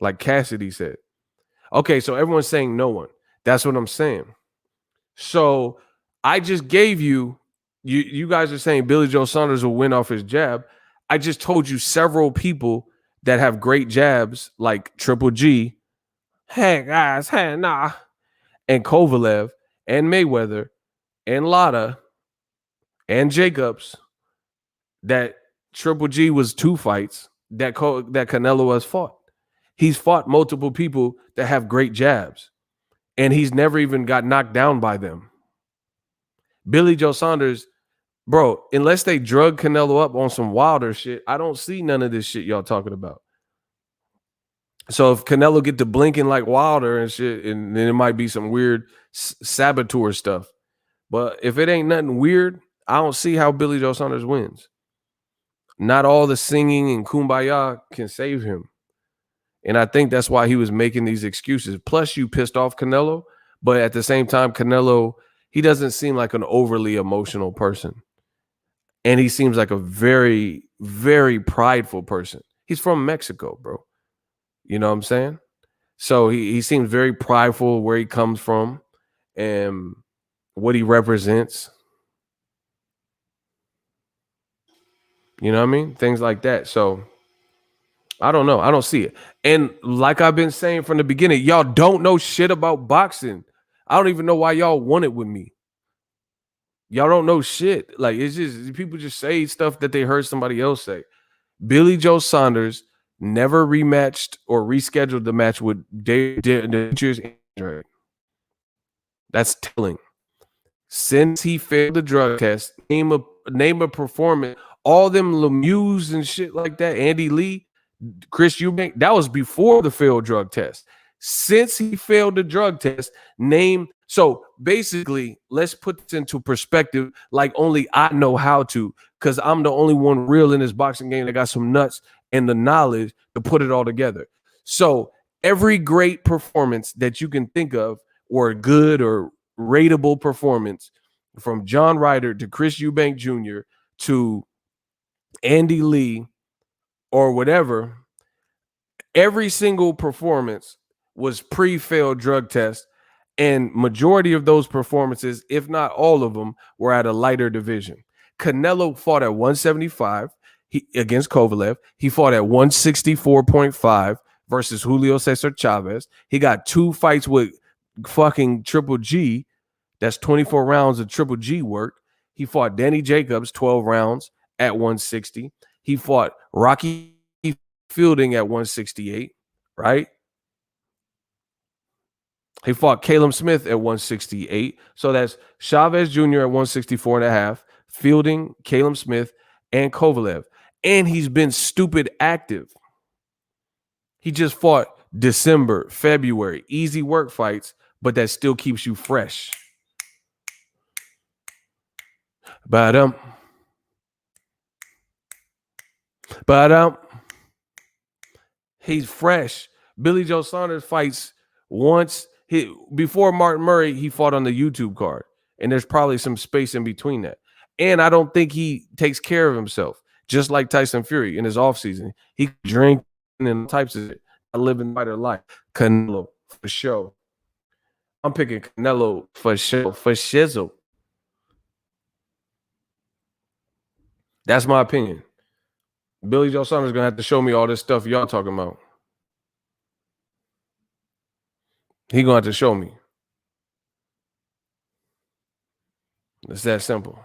like Cassidy said. Okay, so everyone's saying no one. That's what I'm saying. So I just gave you guys are saying Billy Joe Saunders will win off his jab. I just told you several people that have great jabs, like Triple G, hey guys, hey nah, and Kovalev, and Mayweather, and Lotta, and Jacobs. That Triple G was 2 fights that that Canelo has fought. He's fought multiple people that have great jabs, and he's never even got knocked down by them. Billy Joe Saunders, bro, unless they drug Canelo up on some wilder shit, I don't see none of this shit y'all talking about. So if Canelo get to blinking like Wilder and shit, and then it might be some weird saboteur stuff. But if it ain't nothing weird, I don't see how Billy Joe Saunders wins. Not all the singing and kumbaya can save him. And I think that's why he was making these excuses. Plus, you pissed off Canelo, but at the same time, Canelo, he doesn't seem like an overly emotional person. And he seems like a very, very prideful person. He's from Mexico, bro. You know what I'm saying? So he seems very prideful where he comes from and what he represents. You know what I mean? Things like that. So I don't know. I don't see it. And like I've been saying from the beginning, y'all don't know shit about boxing. I don't even know why y'all want it with me. Y'all don't know shit. Like, it's just people just say stuff that they heard somebody else say. Billy Joe Saunders never rematched or rescheduled the match with Demetrius Andrade. That's telling. Since he failed the drug test, name a performance. All them Lemieux and shit like that, Andy Lee, Chris Eubank, that was before the failed drug test. Since he failed the drug test, so basically, let's put this into perspective like only I know how to, because I'm the only one real in this boxing game that got some nuts and the knowledge to put it all together. So every great performance that you can think of, or a good or rateable performance, from John Ryder to Chris Eubank Jr. to Andy Lee or whatever, every single performance was pre-failed drug test, and majority of those performances, if not all of them, were at a lighter division. Canelo fought at 175 against Kovalev. He fought at 164.5 versus Julio Cesar Chavez. He got 2 fights with fucking Triple G. That's 24 rounds of Triple G work. He fought Danny Jacobs 12 rounds at 160. He fought Rocky Fielding at 168, right? He fought Caleb Smith at 168. So that's Chavez Jr. at 164 and a half, Fielding, Caleb Smith, and Kovalev. And he's been stupid active. He just fought December, February, easy work fights, but that still keeps you fresh. But he's fresh. Billy Joe Saunders fights once. Before Martin Murray, he fought on the YouTube card, and there's probably some space in between that. And I don't think he takes care of himself, just like Tyson Fury in his offseason. He drink and types of it, living by their life. Canelo for sure. I'm picking Canelo for sure, for shizzle. That's my opinion. Billy Joe Saunders is gonna have to show me all this stuff y'all talking about. He gonna have to show me. It's that simple.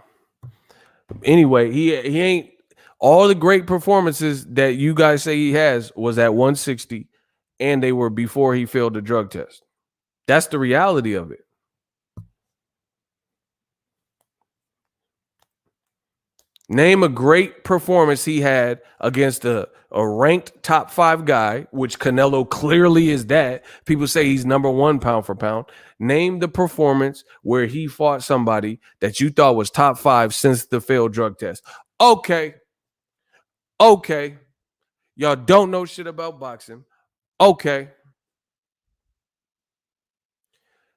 Anyway, he ain't all the great performances that you guys say he has was at 160, and they were before he failed the drug test. That's the reality of it. Name a great performance he had against a ranked top 5 guy, which Canelo clearly is that. People say he's number 1 pound for pound. Name the performance where he fought somebody that you thought was top 5 since the failed drug test. Okay. Y'all don't know shit about boxing. Okay.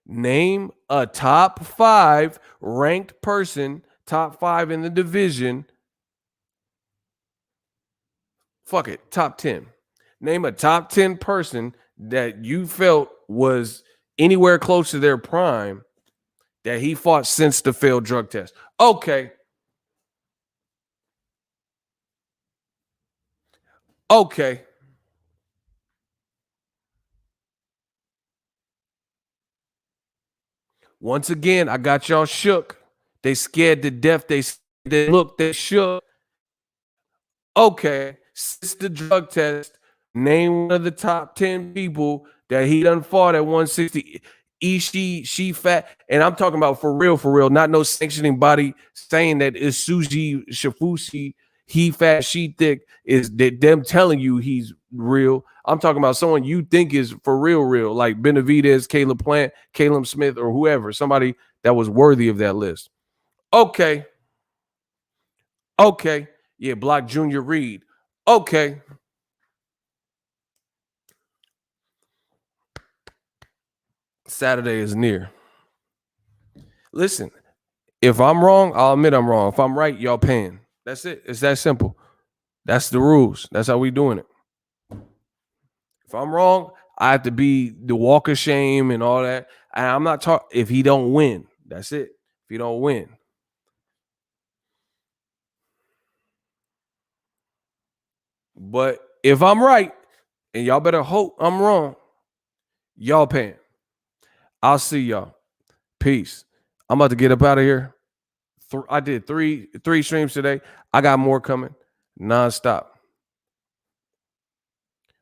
Name a top 5 ranked person, top 5 in the division. Fuck it, top 10. Name a top 10 person that you felt was anywhere close to their prime that he fought since the failed drug test. Okay. Okay. Once again, I got y'all shook. They scared to death. They looked, they shook. Okay, since the drug test, name one of the top 10 people that he done fought at 160. She fat, and I'm talking about for real, not no sanctioning body saying that is Suji Shafusi, he fat, she thick, is that them telling you he's real. I'm talking about someone you think is for real, like Benavidez, Caleb Plant, Caleb Smith, or whoever, somebody that was worthy of that list. Okay. Yeah, Block Junior Reed. Okay. Saturday is near. Listen, if I'm wrong, I'll admit I'm wrong. If I'm right, y'all paying. That's it. It's that simple. That's the rules. That's how we doing it. If I'm wrong, I have to be the walk of shame and all that. And I'm not talking if he don't win. That's it. If he don't win. But if I'm right, and y'all better hope I'm wrong, y'all paying. I'll see y'all. Peace. I'm about to get up out of here. I did three streams today. I got more coming nonstop.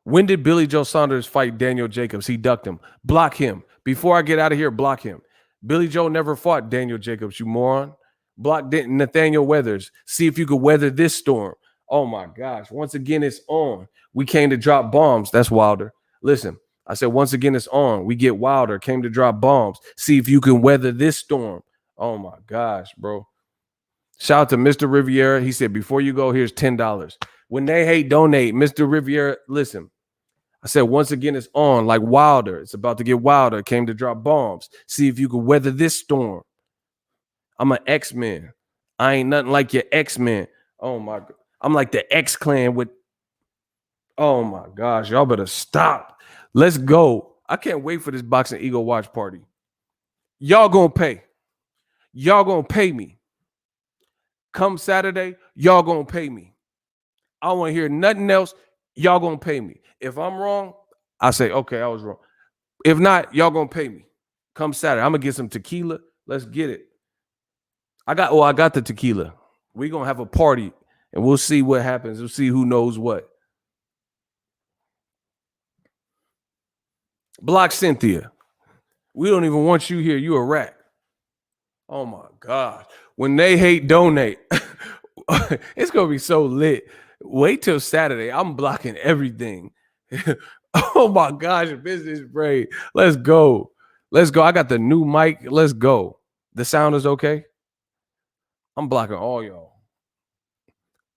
When did Billy Joe Saunders fight Daniel Jacobs? He ducked him. Block him. Before I get out of here, block him. Billy Joe never fought Daniel Jacobs, you moron. Block Nathaniel Weathers. See if you could weather this storm. Oh my gosh. Once again, it's on. We came to drop bombs. That's Wilder. Listen, I said, once again, it's on. We get Wilder. Came to drop bombs. See if you can weather this storm. Oh my gosh, bro. Shout out to Mr. Riviera. He said, before you go, here's $10. When they hate, donate. Mr. Riviera, listen. I said, once again, it's on like Wilder. It's about to get wilder. Came to drop bombs. See if you can weather this storm. I'm an X-Men. I ain't nothing like your X-Men. Oh my God. I'm like the X-Clan with, oh my gosh. Y'all better stop. Let's go. I can't wait for this Boxing Ego watch party. Y'all gonna pay. Y'all gonna pay me. Come Saturday, y'all gonna pay me. I don't want to hear nothing else. Y'all gonna pay me. If I'm wrong, I say, okay, I was wrong. If not, y'all gonna pay me. Come Saturday. I'm gonna get some tequila. Let's get it. I got the tequila. We're gonna have a party and we'll see what happens. We'll see who knows what. Block Cynthia. We don't even want you here. You a rat. Oh my God. When they hate, donate. It's gonna be so lit. Wait till Saturday. I'm blocking everything. Oh my gosh, business brain. Let's go. Let's go. I got the new mic. Let's go. The sound is okay. I'm blocking all y'all.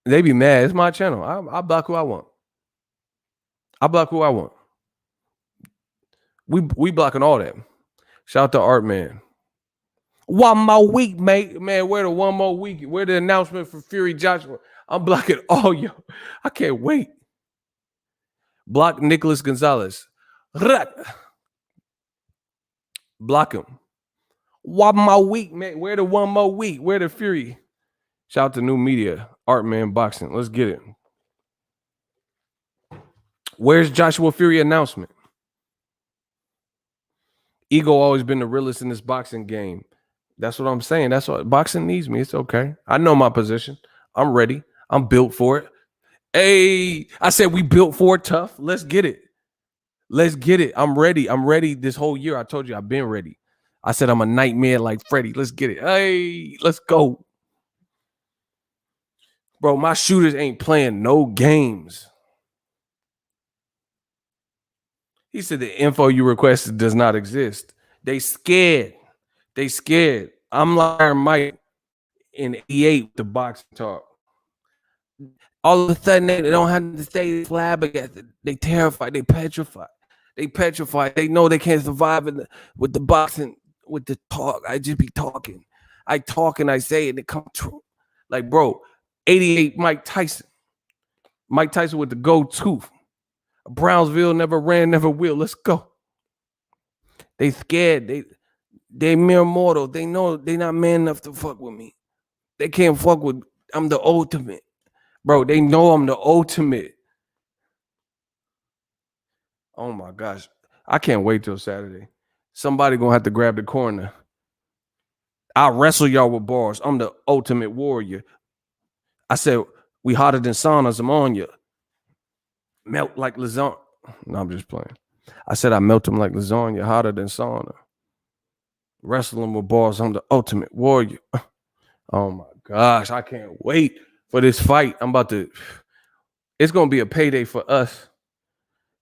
They be mad. It's my channel. I block who I want. I block who I want. We blocking all that. Shout out to Art Man. 1 more week, mate. Man, where the 1 more week? Where the announcement for Fury Joshua? I'm blocking all y'all. I can't wait. Block Nicholas Gonzalez. Block him. 1 more week, man. Where the 1 more week? Where the Fury? Shout out to New Media. Art Man Boxing. Let's get it. Where's Joshua Fury announcement? Ego always been the realest in this boxing game. That's what I'm saying. That's what boxing needs me. It's okay. I know my position. I'm ready. I'm built for it. Hey, I said we built for it tough. Let's get it. Let's get it. I'm ready. I'm ready this whole year. I told you I've been ready. I said I'm a nightmare like Freddy. Let's get it. Hey, let's go. Bro, my shooters ain't playing no games. He said the info you requested does not exist. They scared. They scared. I'm like Mike in 88 with the boxing talk. All of a sudden, they don't have to stay flabbergasted. They terrified. They petrified. They petrified. They know they can't survive with the boxing, with the talk. I just be talking. I talk and I say it and it come true. Like, bro, 88 Mike Tyson. Mike Tyson with the gold tooth. Brownsville never ran, never will. Let's go. They scared. They mere mortal. They know they not man enough to fuck with me. They can't fuck with. I'm the ultimate. Bro, they know I'm the ultimate. Oh my gosh. I can't wait till Saturday. Somebody gonna have to grab the corner. I'll wrestle y'all with bars. I'm the ultimate warrior. I said, we hotter than saunas. I'm on you. Melt like lasagna. No, I'm just playing. I said I melt them like lasagna, hotter than sauna. Wrestling with bars. I'm the ultimate warrior. Oh my gosh. I can't wait for this fight. It's gonna be a payday for us.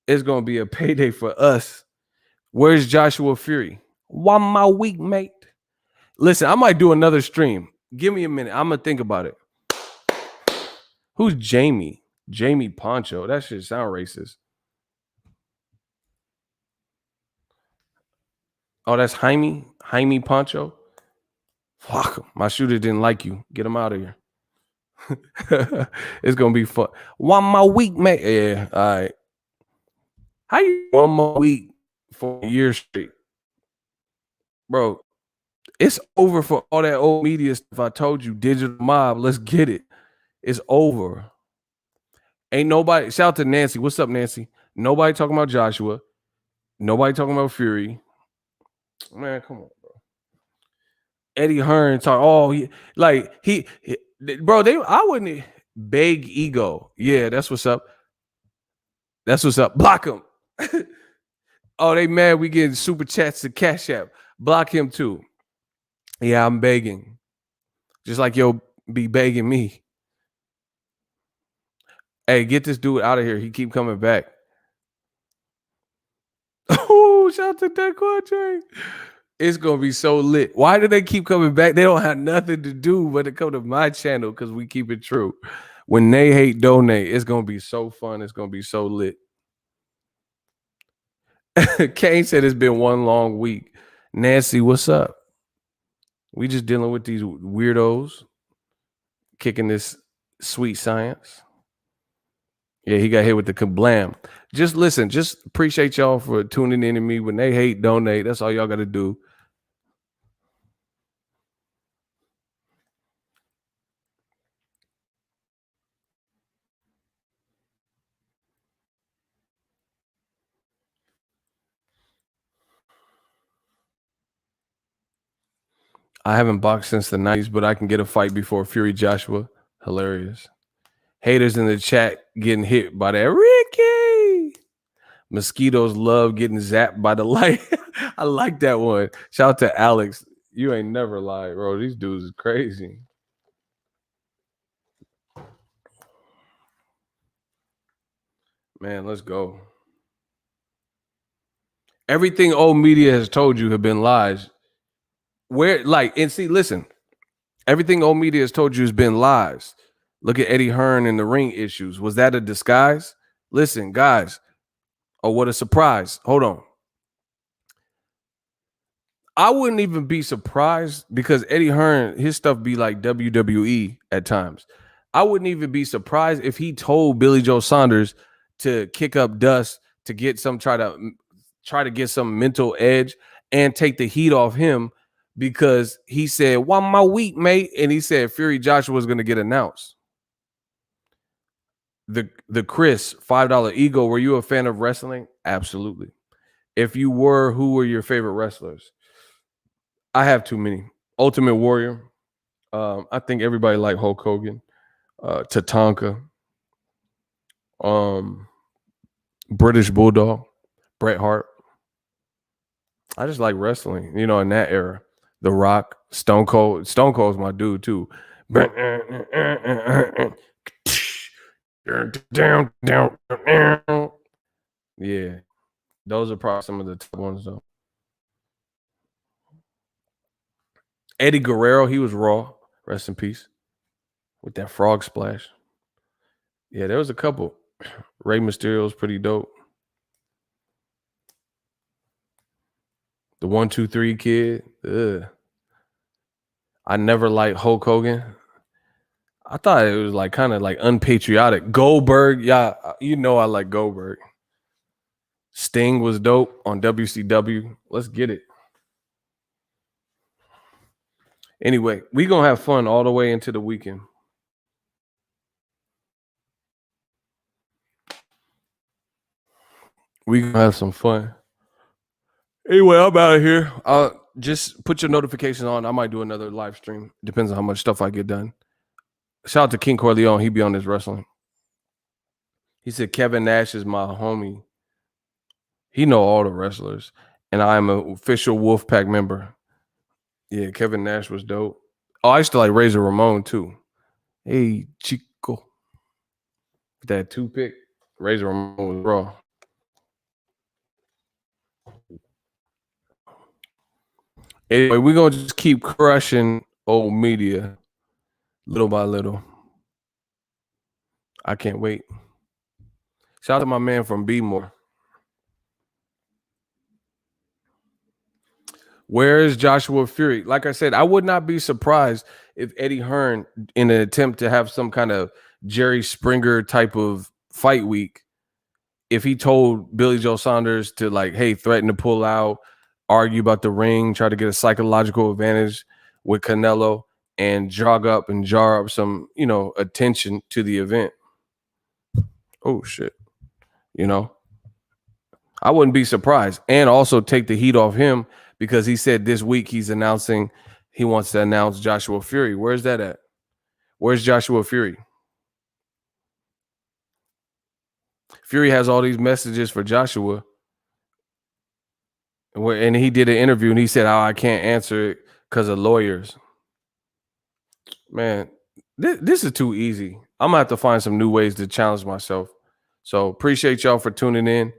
It's gonna be a payday for us. Where's Joshua Fury? 1 more week, mate. Listen, I might do another stream. Give me a minute. I'm gonna think about it. Who's Jamie? Jamie Poncho. That shit sound racist. Oh, that's Jaime? Jaime Poncho? Fuck him. My shooter didn't like you. Get him out of here. It's gonna be fun. 1 more week, mate. Yeah, all right. How you 1 more week for a year straight? Bro, it's over for all that old media stuff. I told you, digital mob. Let's get it. It's over. Ain't nobody. Shout out to Nancy. What's up, Nancy? Nobody talking about Joshua. Nobody talking about Fury. Man, come on, bro. Eddie Hearn talk. Oh, bro. I wouldn't beg ego. Yeah, that's what's up. That's what's up. Block him. Oh, they mad. We getting super chats to Cash App. Block him too. Yeah, I'm begging. Just like yo be begging me. Hey, get this dude out of here. He keep coming back. Oh, shout out to that quadre. It's gonna be so lit. Why do they keep coming back? They don't have nothing to do but to come to my channel because we keep it true. When they hate donate, it's gonna be so fun. It's gonna be so lit. Kane said it's been 1 long week. Nancy, what's up? We just dealing with these weirdos kicking this sweet science. Yeah, he got hit with the kablam. Just listen, just appreciate y'all for tuning in to me. When they hate, donate. That's all y'all got to do. I haven't boxed since the 90s, but I can get a fight before Fury Joshua. Hilarious. Haters in the chat getting hit by that Ricky. Mosquitoes love getting zapped by the light. I like that one. Shout out to Alex. You ain't never lied, bro. These dudes is crazy. Man, let's go. Everything old media has told you have been lies. Listen, everything old media has told you has been lies. Look at Eddie Hearn and the ring issues. Was that a disguise? Listen, guys. Oh, what a surprise. Hold on. I wouldn't even be surprised because Eddie Hearn, his stuff be like WWE at times. I wouldn't even be surprised if he told Billy Joe Saunders to kick up dust to get try to get some mental edge and take the heat off him because he said 1 more week, mate, and he said Fury Joshua was going to get announced. The Chris $5 ego. Were you a fan of wrestling? Absolutely. If you were, who were your favorite wrestlers? I have too many. Ultimate Warrior. I think everybody like Hulk Hogan. Tatanka. British Bulldog. Bret Hart. I just like wrestling, in that era. The Rock, Stone Cold. Stone Cold's my dude too. Yeah. Those are probably some of the top ones though. Eddie Guerrero, he was Raw. Rest in peace. With that frog splash. Yeah, there was a couple. Rey Mysterio was pretty dope. The 1, 2, 3 kid. Ugh. I never liked Hulk Hogan. I thought it was like kind of like unpatriotic. Goldberg, yeah, you know I like Goldberg. Sting was dope on WCW. Let's get it. Anyway, we gonna have fun all the way into the weekend. We gonna have some fun. Anyway, I'm out of here. Just put your notifications on. I might do another live stream. Depends on how much stuff I get done. Shout out to King Corleone. He be on this wrestling. He said Kevin Nash is my homie. He know all the wrestlers, and I am an official Wolfpack member. Yeah, Kevin Nash was dope. Oh, I used to like Razor Ramon too. Hey, Chico. That two-pick, Razor Ramon was raw. Anyway, we're gonna just keep crushing old media little by little. I can't wait. Shout out to my man from B-More. Where is Joshua Fury? Like I said, I would not be surprised if Eddie Hearn, in an attempt to have some kind of Jerry Springer type of fight week, if he told Billy Joe Saunders to like, hey, threaten to pull out, argue about the ring, try to get a psychological advantage with Canelo, and jar up some, attention to the event. Oh shit. I wouldn't be surprised. And also take the heat off him because he said this week he wants to announce Joshua Fury. Where's that at? Where's Joshua Fury? Fury has all these messages for Joshua. And he did an interview and he said, I can't answer it because of lawyers. Man, this is too easy. I'm going to have to find some new ways to challenge myself. So appreciate y'all for tuning in.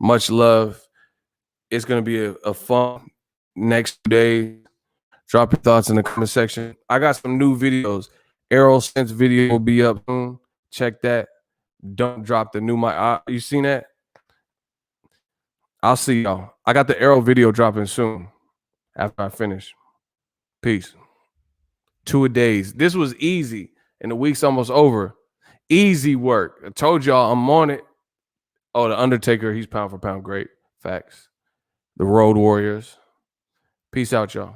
Much love. It's going to be a fun next 2 days. Drop your thoughts in the comment section. I got some new videos. Arrow Sense video will be up soon. Check that. Don't drop the new mic. You seen that? I'll see y'all. I got the Arrow video dropping soon after I finish. Peace. 2 a days. This was easy, and the week's almost over. Easy work. I told y'all I'm on it. Oh, the Undertaker, he's pound for pound great. Facts. The Road Warriors. Peace out, y'all.